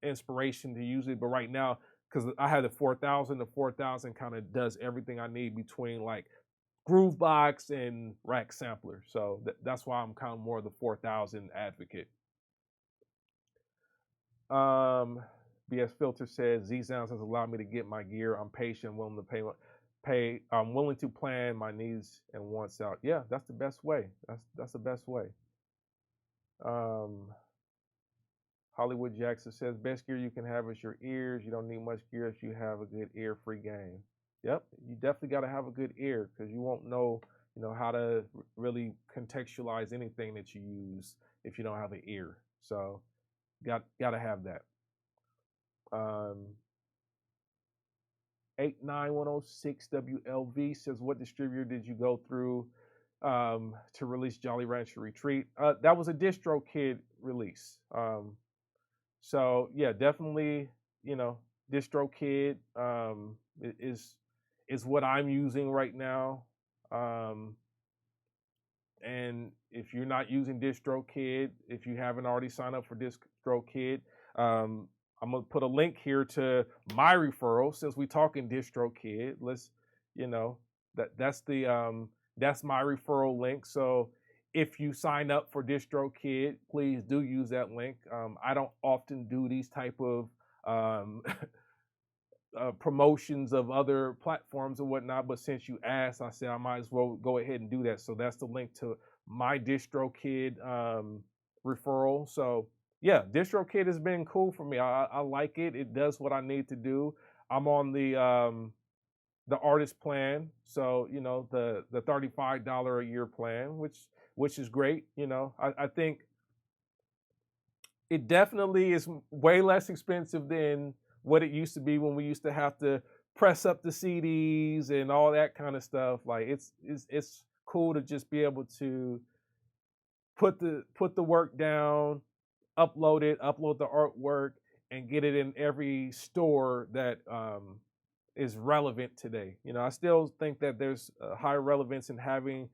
inspiration to use it. But right now, because I have the 4000 kind of does everything I need between like groovebox and rack sampler. So that's why I'm kind of more of the 4000 advocate. BS Filter says Z Sounds has allowed me to get my gear. I'm patient, willing to pay. I'm willing to plan my needs and wants out. Yeah, that's the best way. That's the best way. Hollywood Jackson says, best gear you can have is your ears. You don't need much gear if you have a good ear-free game. Yep, you definitely got to have a good ear, because you won't know, you know, how to really contextualize anything that you use if you don't have an ear. So, got to have that. 89106WLV says, what distributor did you go through to release Jolly Rancher Retreat? That was a Distrokid release. So yeah, definitely, Distrokid is what I'm using right now. And if you're not using Distrokid, if you haven't already signed up for Distrokid, I'm gonna put a link here to my referral since we talking Distrokid. Let's, that's my referral link. So if you sign up for Distrokid, please do use that link. I don't often do these type of promotions of other platforms and whatnot, but since you asked, I said I might as well go ahead and do that. So that's the link to my Distrokid referral. So yeah, Distrokid has been cool for me. I like it. It does what I need to do. I'm on the artist plan, so the $35 a year plan, which is great. I think it definitely is way less expensive than what it used to be when we used to have to press up the CDs and all that kind of stuff. Like it's cool to just be able to put the work down, upload the artwork, and get it in every store that is relevant today. I still think that there's a high relevance in having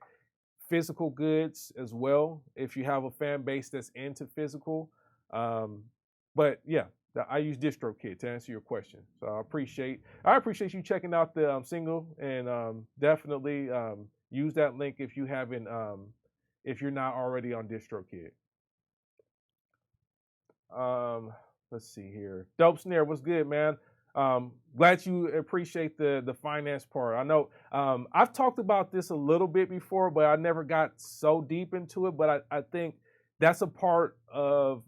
physical goods as well if you have a fan base that's into physical. But yeah, I use Distrokid to answer your question. So I appreciate you checking out the single, and definitely use that link if you haven't, if you're not already on Distrokid. Let's see here. Dope Snare, what's good, man? Glad you appreciate the finance part. I know I've talked about this a little bit before, but I never got so deep into it. But I think that's a part of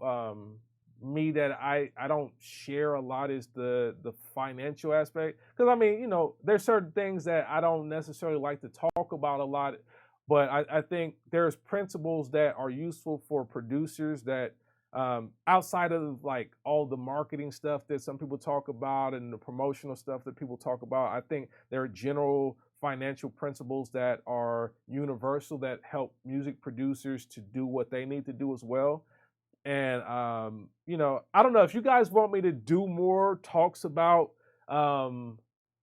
me that I don't share a lot, is the financial aspect. Because I mean, there's certain things that I don't necessarily like to talk about a lot, but I think there's principles that are useful for producers that outside of like all the marketing stuff that some people talk about and the promotional stuff that people talk about. I think there are general financial principles that are universal that help music producers to do what they need to do as well. And I don't know if you guys want me to do more talks about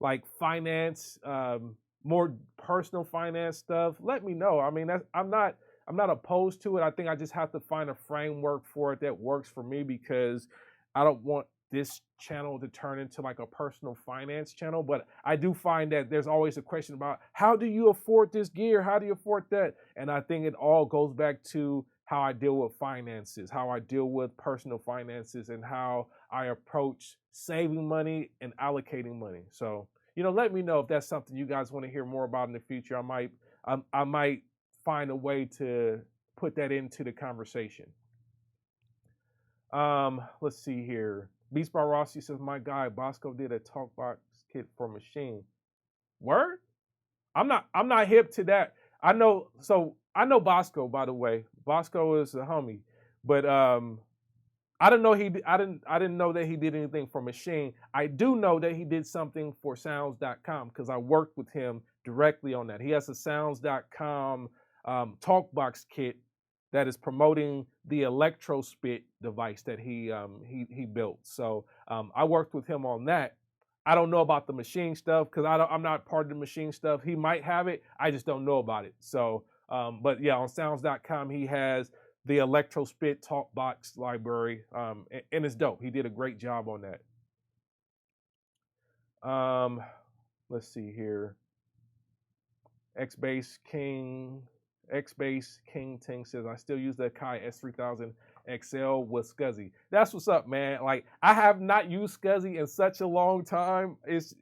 like finance, more personal finance stuff. Let me know. I mean, I'm not opposed to it. I think I just have to find a framework for it that works for me, because I don't want this channel to turn into like a personal finance channel. But I do find that there's always a question about, how do you afford this gear? How do you afford that? And I think it all goes back to how I deal with finances, how I deal with personal finances, and how I approach saving money and allocating money. So, let me know if that's something you guys want to hear more about in the future. I might find a way to put that into the conversation. Let's see here. Beats by Rossi says, my guy Bosco did a talkbox kit for Machine. Word? I'm not hip to that. I know Bosco, by the way. Bosco is a homie, but I didn't know that he did anything for Machine. I do know that he did something for sounds.com, because I worked with him directly on that. He has a sounds.com talkbox kit that is promoting the ElectroSpit device that he built. So I worked with him on that. I don't know about the Machine stuff, because I'm not part of the Machine stuff. He might have it. I just don't know about it. So, but yeah, on sounds.com, he has the ElectroSpit talkbox library, and it's dope. He did a great job on that. Let's see here. X-Bass King Ting says, I still use the Akai S3000 XL with SCSI. That's what's up, man. Like, I have not used SCSI in such a long time. It's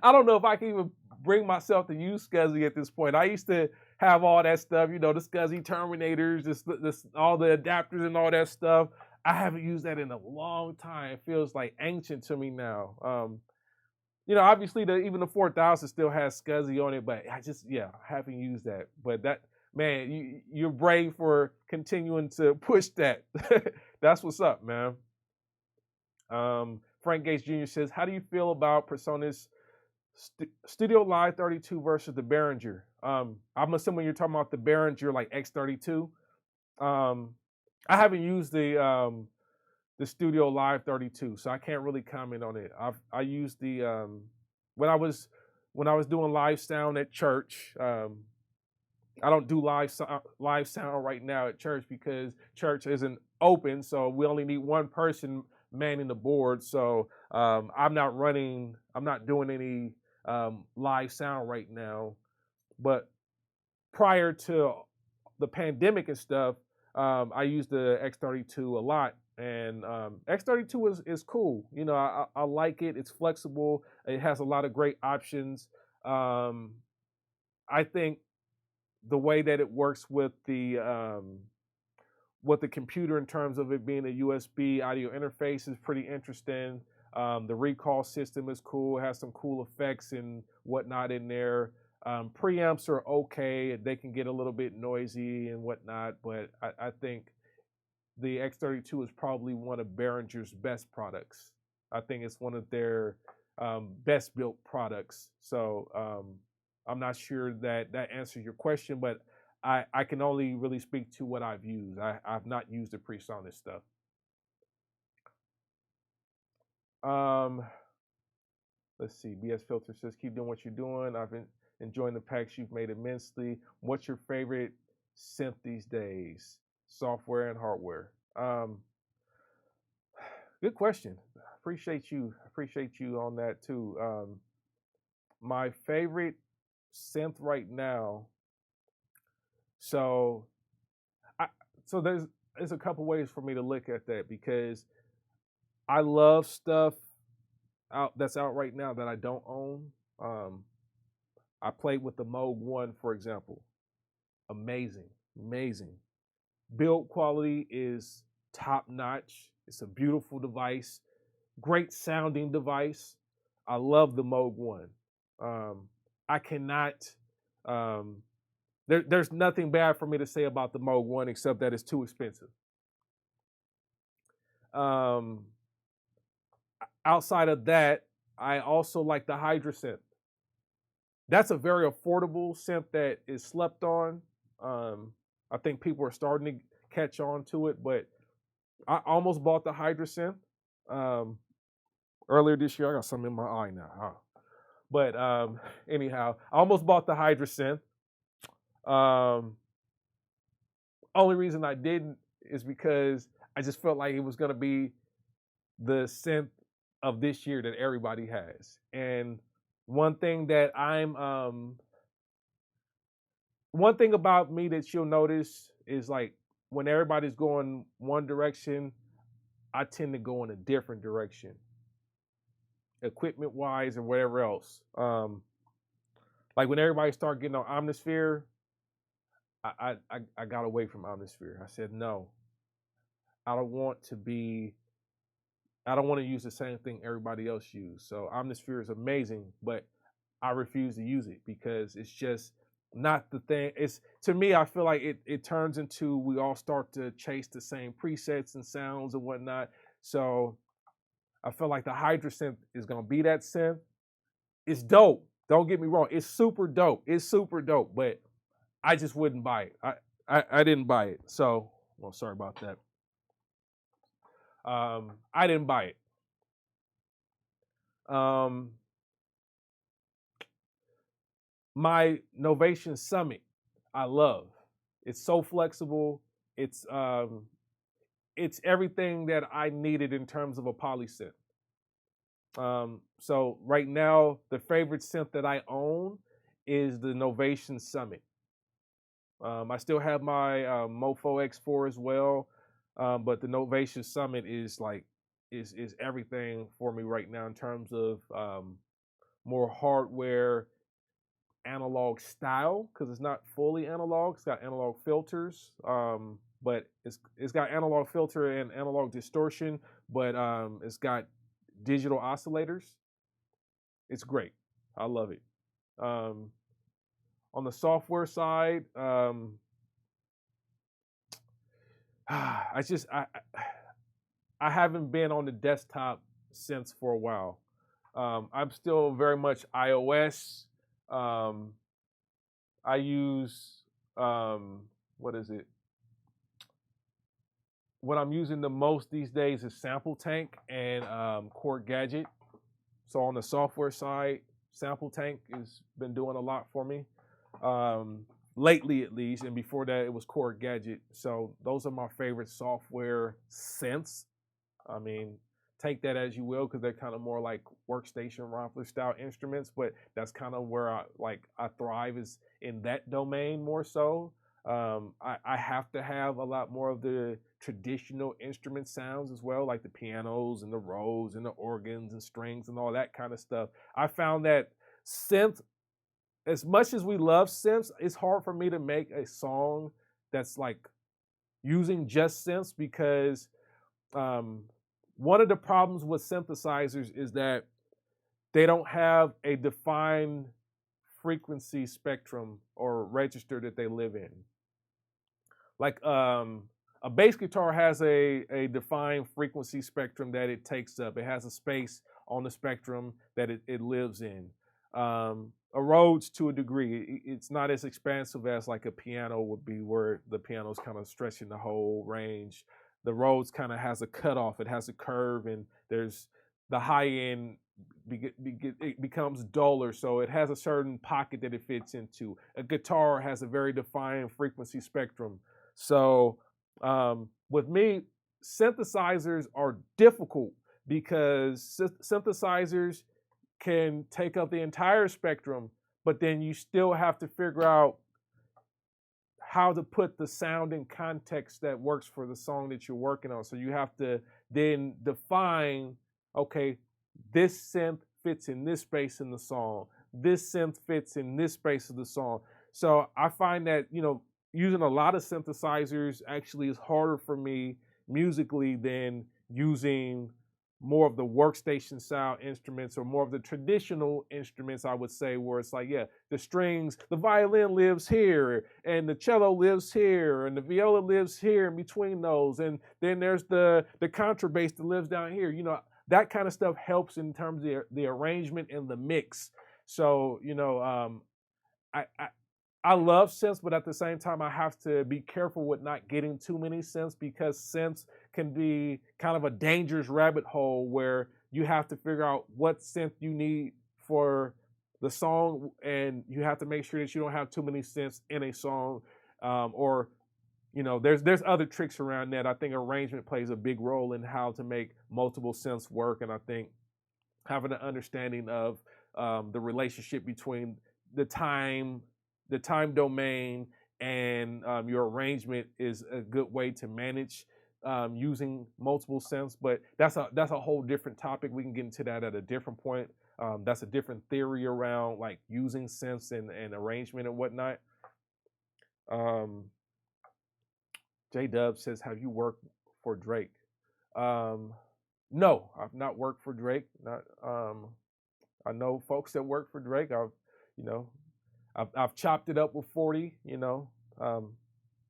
I don't know if I can even bring myself to use SCSI at this point. I used to have all that stuff, the SCSI terminators, this all the adapters and all that stuff. I haven't used that in a long time. It feels like ancient to me now. Obviously even the 4000 still has SCSI on it, but I haven't used that. But that, man, you're brave for continuing to push that. That's what's up, man. Frank Gates Jr. says, how do you feel about PreSonus Studio Live 32 versus the Behringer. I'm assuming you're talking about the Behringer like X32. Um, I haven't used the Studio Live 32, so I can't really comment on it. I used the when I was doing live sound at church. I don't do live sound right now at church because church isn't open, so we only need one person manning the board. So I'm not doing any live sound right now. But prior to the pandemic and stuff, I used the X32 a lot, and X32 is cool. You know, I like it. It's flexible. It has a lot of great options. I think the way that it works with the computer in terms of it being a USB audio interface is pretty interesting. The recall system is cool. It has some cool effects and whatnot in there. Preamps are okay. They can get a little bit noisy and whatnot, but I think the X32 is probably one of Behringer's best products. I think it's one of their best built products. So I'm not sure that answers your question, but I can only really speak to what I've used. I've not used the PreSonus stuff. Let's see. BS Filter says, keep doing what you're doing. I've been enjoying the packs you've made immensely. What's your favorite synth these days? Software and hardware. Good question. Appreciate you on that too. My favorite synth right now. So there's a couple ways for me to look at that, because I love stuff that's out right now that I don't own. I played with the Moog 1, for example. Amazing. Build quality is top notch. It's a beautiful device, great sounding device. I love the Moog 1. I cannot. There's nothing bad for me to say about the Moog 1 except that it's too expensive. Outside of that, I also like the Hydra synth. That's a very affordable synth that is slept on. I think people are starting to catch on to it, but I almost bought the Hydra synth earlier this year. I got something in my eye now. Huh? But anyhow, I almost bought the Hydra synth. Only reason I didn't is because I just felt like it was going to be the synth of this year that everybody has. And one thing about me that you'll notice is, like, when everybody's going one direction, I tend to go in a different direction, equipment wise or whatever else. Like when everybody started getting on Omnisphere, I got away from Omnisphere. I said, no, I don't want to use the same thing everybody else uses. So Omnisphere is amazing, but I refuse to use it because it's just not the thing. It's, to me, I feel like it turns into, we all start to chase the same presets and sounds and whatnot. So I feel like the Hydra synth is gonna be that synth. It's dope. Don't get me wrong. It's super dope. But I just wouldn't buy it. I didn't buy it. So, well, sorry about that. I didn't buy it. My Novation Summit, I love. It's so flexible. It's everything that I needed in terms of a polysynth. So right now, the favorite synth that I own is the Novation Summit. I still have my Mofo X4 as well, but the Novation Summit is everything for me right now in terms of more hardware, analog style, because it's not fully analog. It's got analog filters, but it's got analog filter and analog distortion, but it's got digital oscillators. It's great. I love it. On the software side, I haven't been on the desktop synths for a while. I'm still very much iOS. I use what is it? What I'm using the most these days is Sample Tank and Core Gadget. So on the software side, Sample Tank has been doing a lot for me lately, at least. And before that, it was Core Gadget. So those are my favorite software synths. I mean, take that as you will, because they're kind of more like workstation Rompler style instruments. But that's kind of where I thrive, is in that domain more so. I have to have a lot more of the traditional instrument sounds as well, like the pianos and the Rhodes and the organs and strings and all that kind of stuff. I found that synth, as much as we love synths, it's hard for me to make a song that's like using just synths, because one of the problems with synthesizers is that they don't have a defined frequency spectrum or register that they live in. Like a bass guitar has a defined frequency spectrum that it takes up. It has a space on the spectrum that it lives in. A Rhodes, to a degree, it's not as expansive as like a piano would be, where the piano's kind of stretching the whole range. The Rhodes kind of has a cutoff. It has a curve, and there's the high end it becomes duller, so it has a certain pocket that it fits into. A guitar has a very defined frequency spectrum. So with me, synthesizers are difficult because synthesizers can take up the entire spectrum, but then you still have to figure out how to put the sound in context that works for the song that you're working on. So you have to then define, okay, this synth fits in this space in the song. This synth fits in this space of the song. So I find that, using a lot of synthesizers actually is harder for me musically than using more of the workstation style instruments, or more of the traditional instruments, I would say, where it's like, yeah, the strings, the violin lives here, and the cello lives here, and the viola lives here in between those, and then there's the contrabass that lives down here. That kind of stuff helps in terms of the arrangement and the mix. So, I love synths, but at the same time, I have to be careful with not getting too many synths, because synths can be kind of a dangerous rabbit hole where you have to figure out what synth you need for the song, and you have to make sure that you don't have too many synths in a song, or there's other tricks around that. I think arrangement plays a big role in how to make multiple synths work, and I think having an understanding of the relationship between the time domain and your arrangement is a good way to manage using multiple synths. But that's a whole different topic. We can get into that at a different point. That's a different theory around like using synths and arrangement and whatnot. J Dub says, "Have you worked for Drake?" No, I've not worked for Drake. Not. I know folks that work for Drake. I've chopped it up with 40.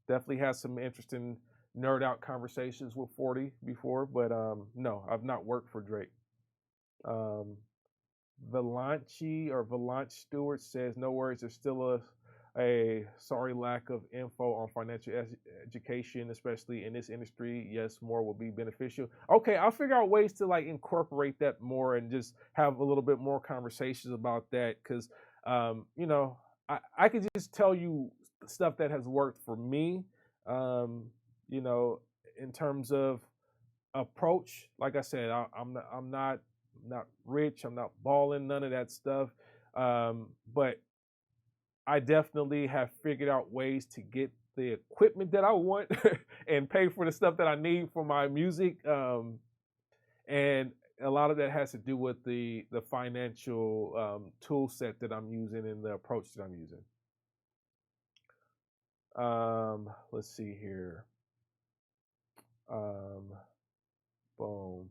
Definitely had some interesting nerd out conversations with 40 before, but no, I've not worked for Drake. Valanche Stewart says, "No worries. There's still a sorry lack of info on financial education, especially in this industry. Yes, more will be beneficial." Okay, I'll figure out ways to like incorporate that more and just have a little bit more conversations about that, because I could just tell you stuff that has worked for me, in terms of approach. Like I said, I'm not rich, I'm not balling, none of that stuff, but I definitely have figured out ways to get the equipment that I want and pay for the stuff that I need for my music, and a lot of that has to do with the financial tool set that I'm using and the approach that I'm using. Let's see here. Boom.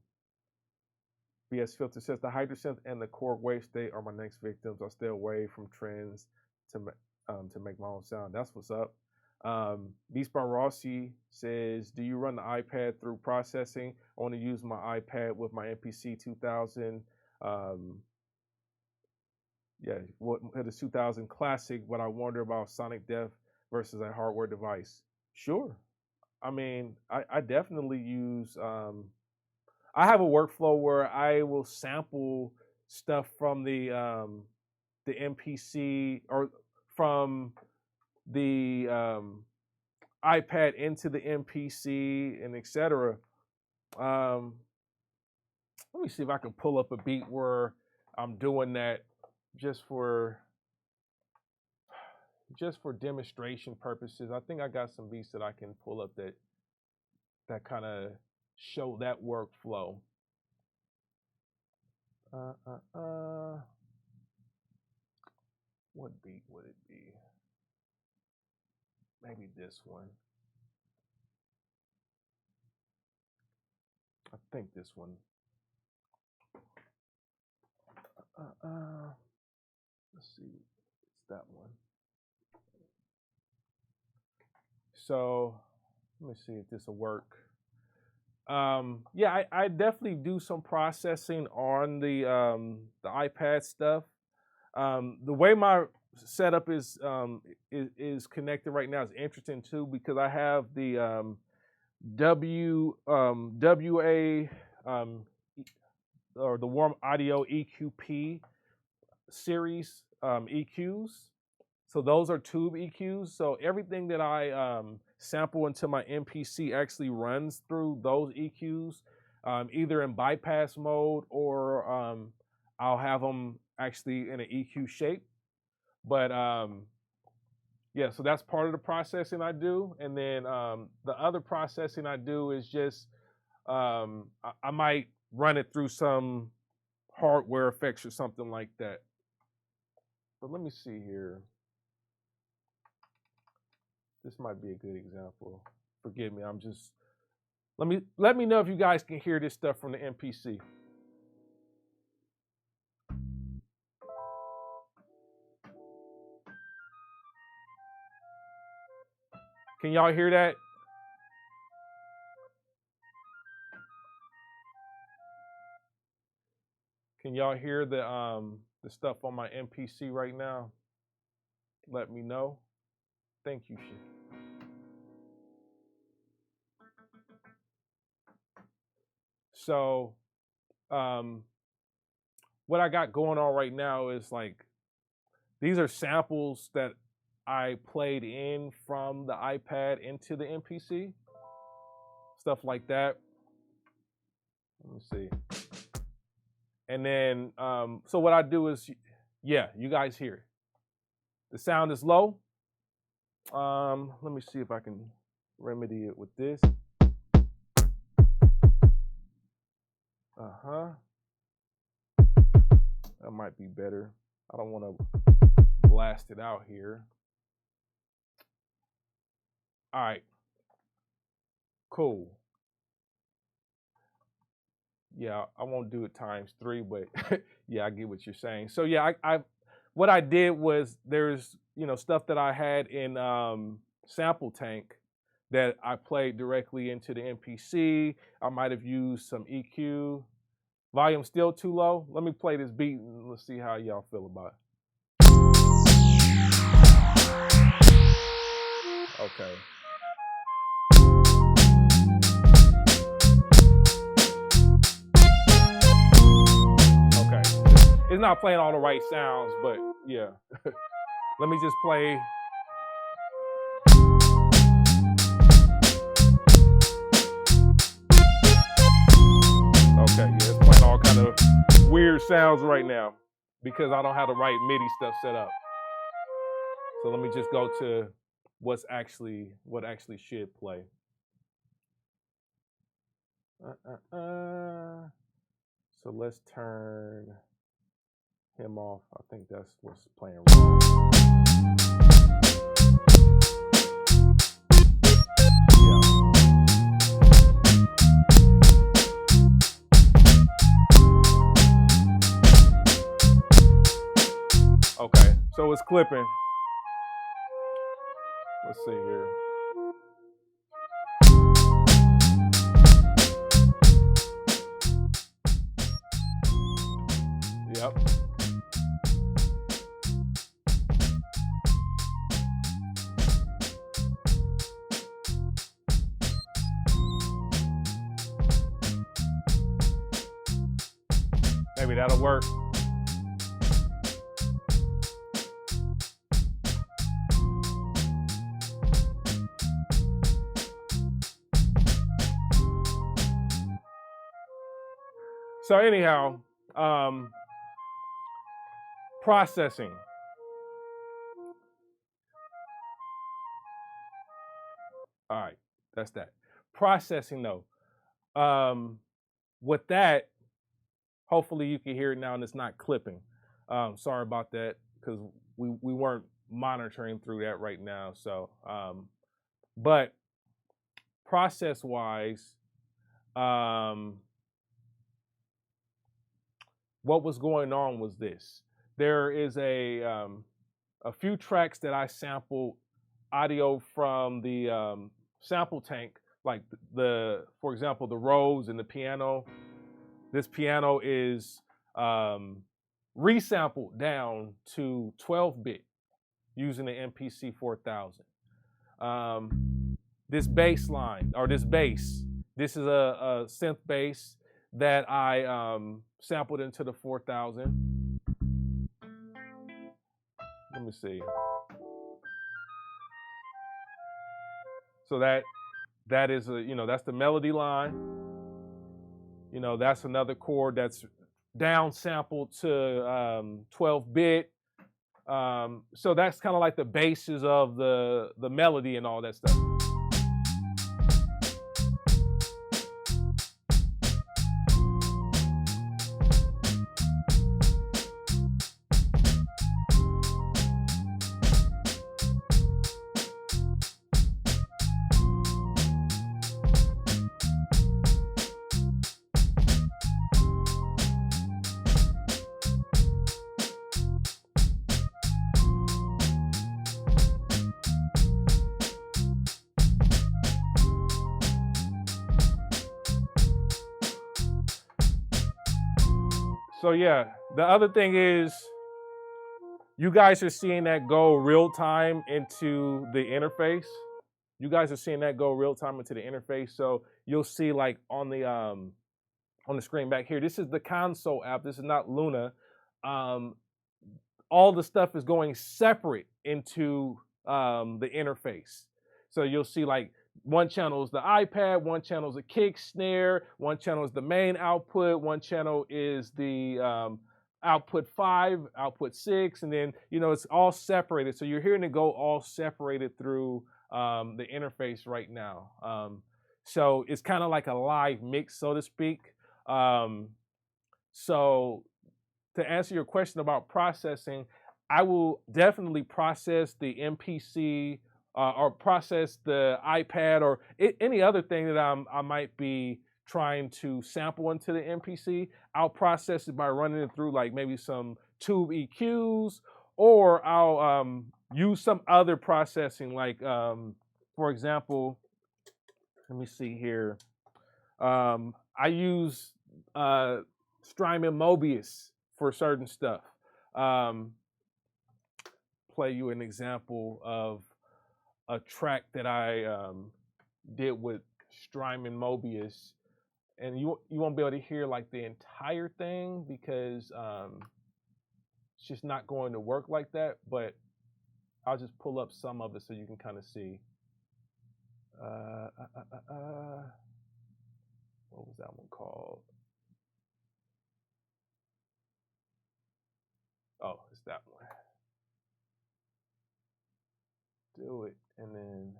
BS Filter says, "The Hydrosynth and the Korg Wave State are my next victims. I'll stay away from trends to make my own sound." That's what's up. Beast by Rossi says, "Do you run the iPad through processing? I want to use my iPad with my MPC 2000 Yeah, what had a 2000 classic, but I wonder about sonic death versus a hardware device. Sure. I mean, I definitely use, I have a workflow where I will sample stuff from the MPC or from the iPad into the MPC and etc. Um, Let me see if I can pull up a beat where I'm doing that just for demonstration purposes. I think I got some beats that I can pull up that kind of show that workflow. What beat would it be? Maybe this one. I think this one. Let's see. It's that one. So let me see if this will work. Yeah, I definitely do some processing on the iPad stuff. The way my setup is connected right now is interesting too, because I have the WA or the Warm Audio EQP series EQs. So those are tube EQs. So everything that I sample into my MPC actually runs through those EQs, either in bypass mode or I'll have them actually in an EQ shape. But yeah, so that's part of the processing I do. And then the other processing I do is just I might run it through some hardware effects or something like that. But let me see here. This might be a good example. Forgive me, I'm just let me know if you guys can hear this stuff from the MPC. Can y'all hear that? Can y'all hear the stuff on my MPC right now? Let me know. Thank you, Shit. So, what I got going on right now is like, these are samples that I played in from the iPad into the MPC. Stuff like that. Let me see. And then, so what I do is, yeah, you guys hear it. The sound is low. Let me see if I can remedy it with this. That might be better. I don't want to blast it out here. All right. Cool. Yeah, I won't do it ×3, but yeah, I get what you're saying. So yeah, I what I did was there's stuff that I had in Sample Tank that I played directly into the MPC. I might have used some EQ. Volume still too low. Let me play this beat and let's see how y'all feel about it. Okay. It's not playing all the right sounds, but yeah. Let me just play. Okay, yeah, it's playing all kind of weird sounds right now because I don't have the right MIDI stuff set up. So let me just go to what actually should play. So let's turn him off. I think that's what's playing wrong. Yeah. Okay, so it's clipping. Let's see here. Yep. Maybe that'll work. So anyhow, processing. All right, that's that. Processing though. With that, hopefully you can hear it now and it's not clipping. Sorry about that because we weren't monitoring through that right now. So, but process wise, what was going on was this. There is a few tracks that I sampled audio from the sample tank, like for example, the Rhodes and the piano. This piano is resampled down to 12-bit using the MPC 4000. This bass line, or this bass, this is a synth bass that I sampled into the 4000. Let me see. So that is that's the melody line. That's another chord that's down sampled to 12-bit. So that's kind of like the basis of the melody and all that stuff. So yeah, the other thing is you guys are seeing that go real time into the interface. You guys are seeing that go real time into the interface. So you'll see like on the screen back here, this is the console app. This is not Luna. All the stuff is going separate into the interface. So you'll see like one channel is the iPad, one channel is a kick snare, one channel is the main output, one channel is the output 5, output 6, and then it's all separated. So you're hearing it go all separated through the interface right now. So it's kind of like a live mix, so to speak. So to answer your question about processing, I will definitely process the MPC or process the iPad or any other thing that I might be trying to sample into the MPC. I'll process it by running it through like maybe some tube EQs, or I'll use some other processing like, for example, let me see here. I use Strymon Mobius for certain stuff. Play you an example of a track that I did with Strymon Mobius, and you won't be able to hear like the entire thing because it's just not going to work like that. But I'll just pull up some of it so you can kind of see. What was that one called? Oh, it's that one. Do it and then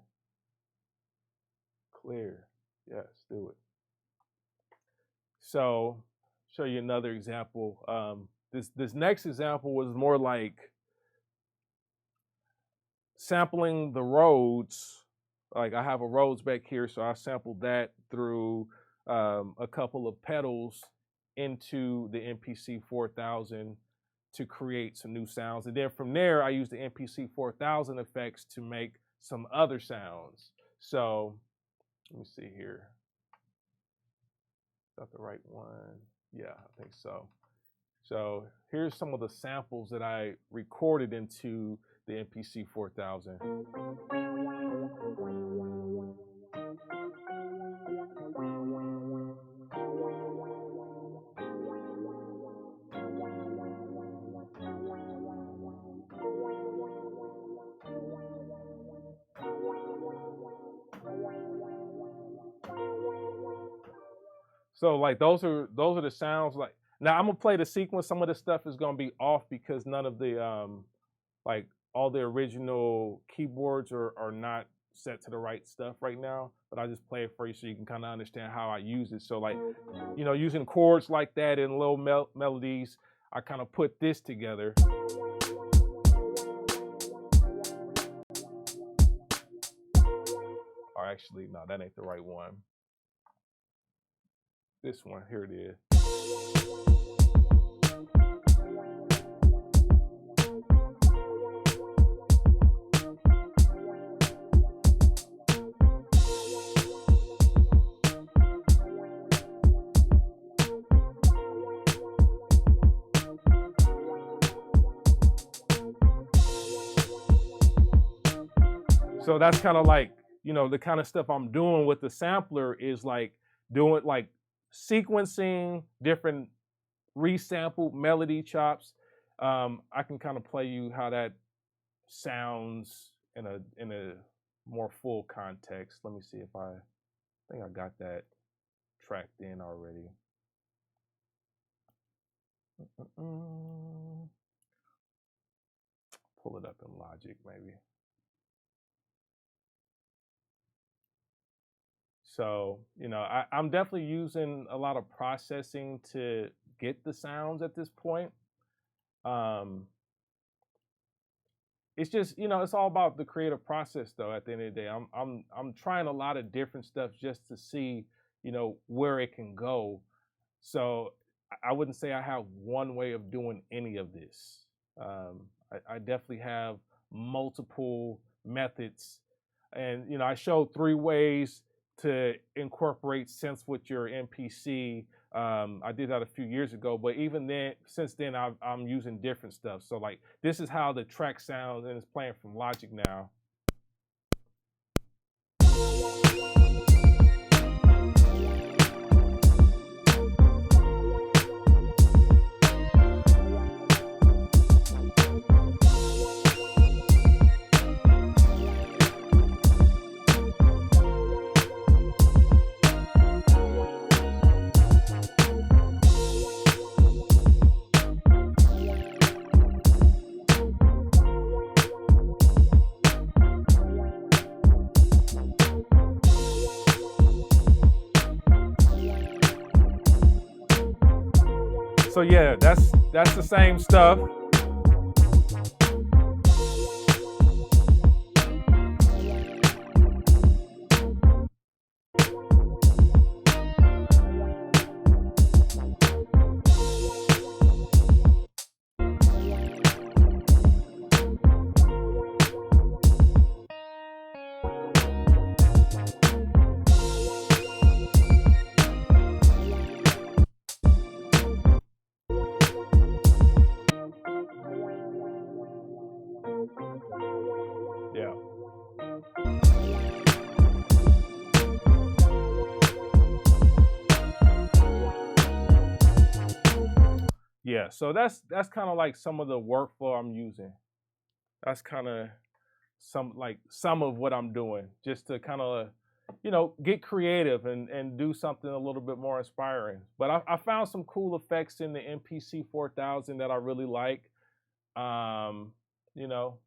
clear. Yes, do it. So, show you another example. This next example was more like sampling the Rhodes. Like I have a Rhodes back here, so I sampled that through a couple of pedals into the MPC 4000 to create some new sounds. And then from there, I use the MPC 4000 effects to make some other sounds. So let me see here. Is that the right one? Yeah, I think so. So here's some of the samples that I recorded into the MPC 4000. So like those are the sounds. Like now I'm gonna play the sequence. Some of the stuff is gonna be off because none of the like all the original keyboards are not set to the right stuff right now. But I just play it for you so you can kind of understand how I use it. So like, you know, using chords like that and little melodies, I kind of put this together. Or actually, no, that ain't the right one. This one, here it is. So that's kind of like, you know, the kind of stuff I'm doing with the sampler is like doing like sequencing different resampled melody chops. I can kind of play you how that sounds in a more full context. Let me see if I think I got that tracked in already. Pull it up in Logic maybe. So, you know, I'm definitely using a lot of processing to get the sounds at this point. It's just, you know, it's all about the creative process though. At the end of the day, I'm trying a lot of different stuff just to see, you know, where it can go. So I wouldn't say I have one way of doing any of this. I definitely have multiple methods, and you know, I showed 3 ways to incorporate synths with your MPC. I did that a few years ago, but even then, since then, I'm using different stuff. So like, this is how the track sounds, and it's playing from Logic now. So yeah, that's the same stuff. Yeah. Yeah, so that's kind of like some of the workflow I'm using. That's kind of some of what I'm doing just to kind of, you know, get creative and do something a little bit more inspiring. But I found some cool effects in the MPC 4000 that I really like. You know,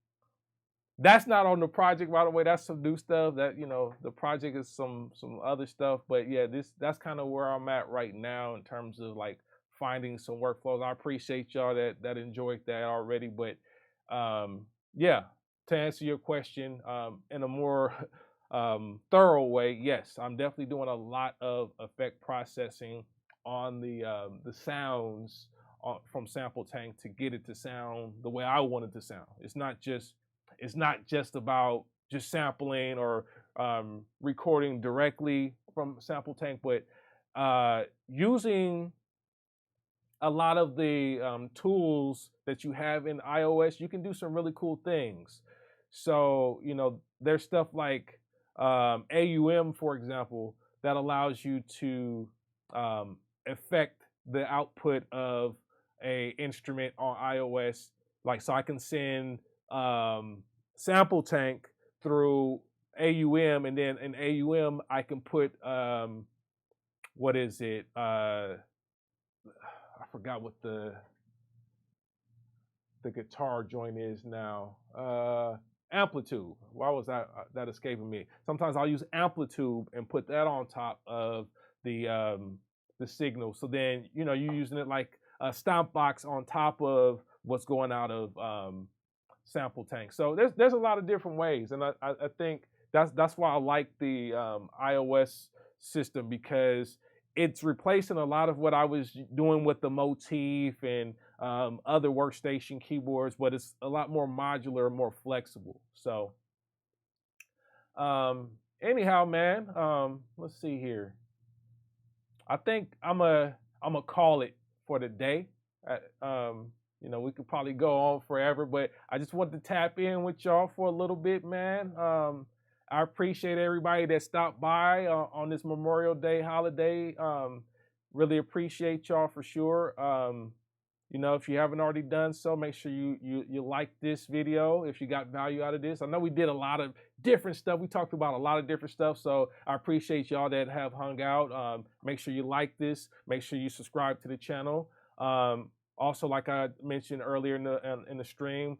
that's not on the project, by the way. That's some new stuff. That, you know, the project is some other stuff. But yeah, that's kind of where I'm at right now in terms of like finding some workflows. I appreciate y'all that enjoyed that already. But yeah, to answer your question in a more thorough way, yes, I'm definitely doing a lot of effect processing on the sounds from Sample Tank to get it to sound the way I want it to sound. It's not just about just sampling or recording directly from Sample Tank, but using a lot of the tools that you have in iOS, you can do some really cool things. So, you know, there's stuff like AUM, for example, that allows you to affect the output of a instrument on iOS. Like, so I can send sample tank through AUM, and then in AUM I can put what is it? I forgot what the guitar joint is now. Amplitude. Why was that escaping me? Sometimes I'll use amplitude and put that on top of the signal. So then, you know, you're using it like a stomp box on top of what's going out of sample tank. So there's a lot of different ways, and I think that's why I like the iOS system, because it's replacing a lot of what I was doing with the motif and other workstation keyboards, but it's a lot more modular, more flexible. So anyhow, man, let's see here. I think I'm a call it for the day. You know, we could probably go on forever, but I just wanted to tap in with y'all for a little bit, man. I appreciate everybody that stopped by on this Memorial Day holiday. Really appreciate y'all for sure. You know, if you haven't already done so, make sure you like this video if you got value out of this. I know we did a lot of different stuff. We talked about a lot of different stuff, so I appreciate y'all that have hung out. Make sure you like this. Make sure you subscribe to the channel. Also, like I mentioned earlier in the stream,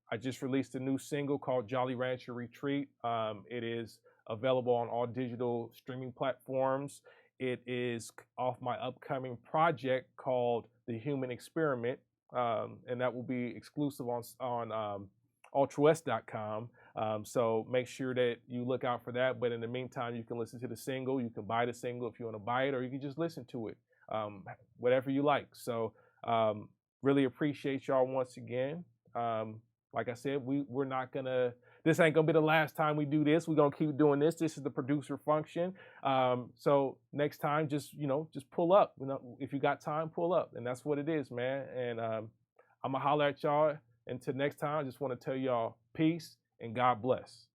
I just released a new single called Jolly Rancher Retreat. It is available on all digital streaming platforms. It is off my upcoming project called The Human Experiment, and that will be exclusive on ultrawest.com. So make sure that you look out for that. But in the meantime, you can listen to the single. You can buy the single if you want to buy it, or you can just listen to it, whatever you like. So really appreciate y'all once again. Like I said, we're not gonna, this ain't gonna be the last time we do this. We're gonna keep doing this. This is the producer function. So next time, just, you know, just pull up. You know, if you got time, pull up. And that's what it is, man. And I'm gonna holler at y'all. Until next time, I just want to tell y'all peace and God bless.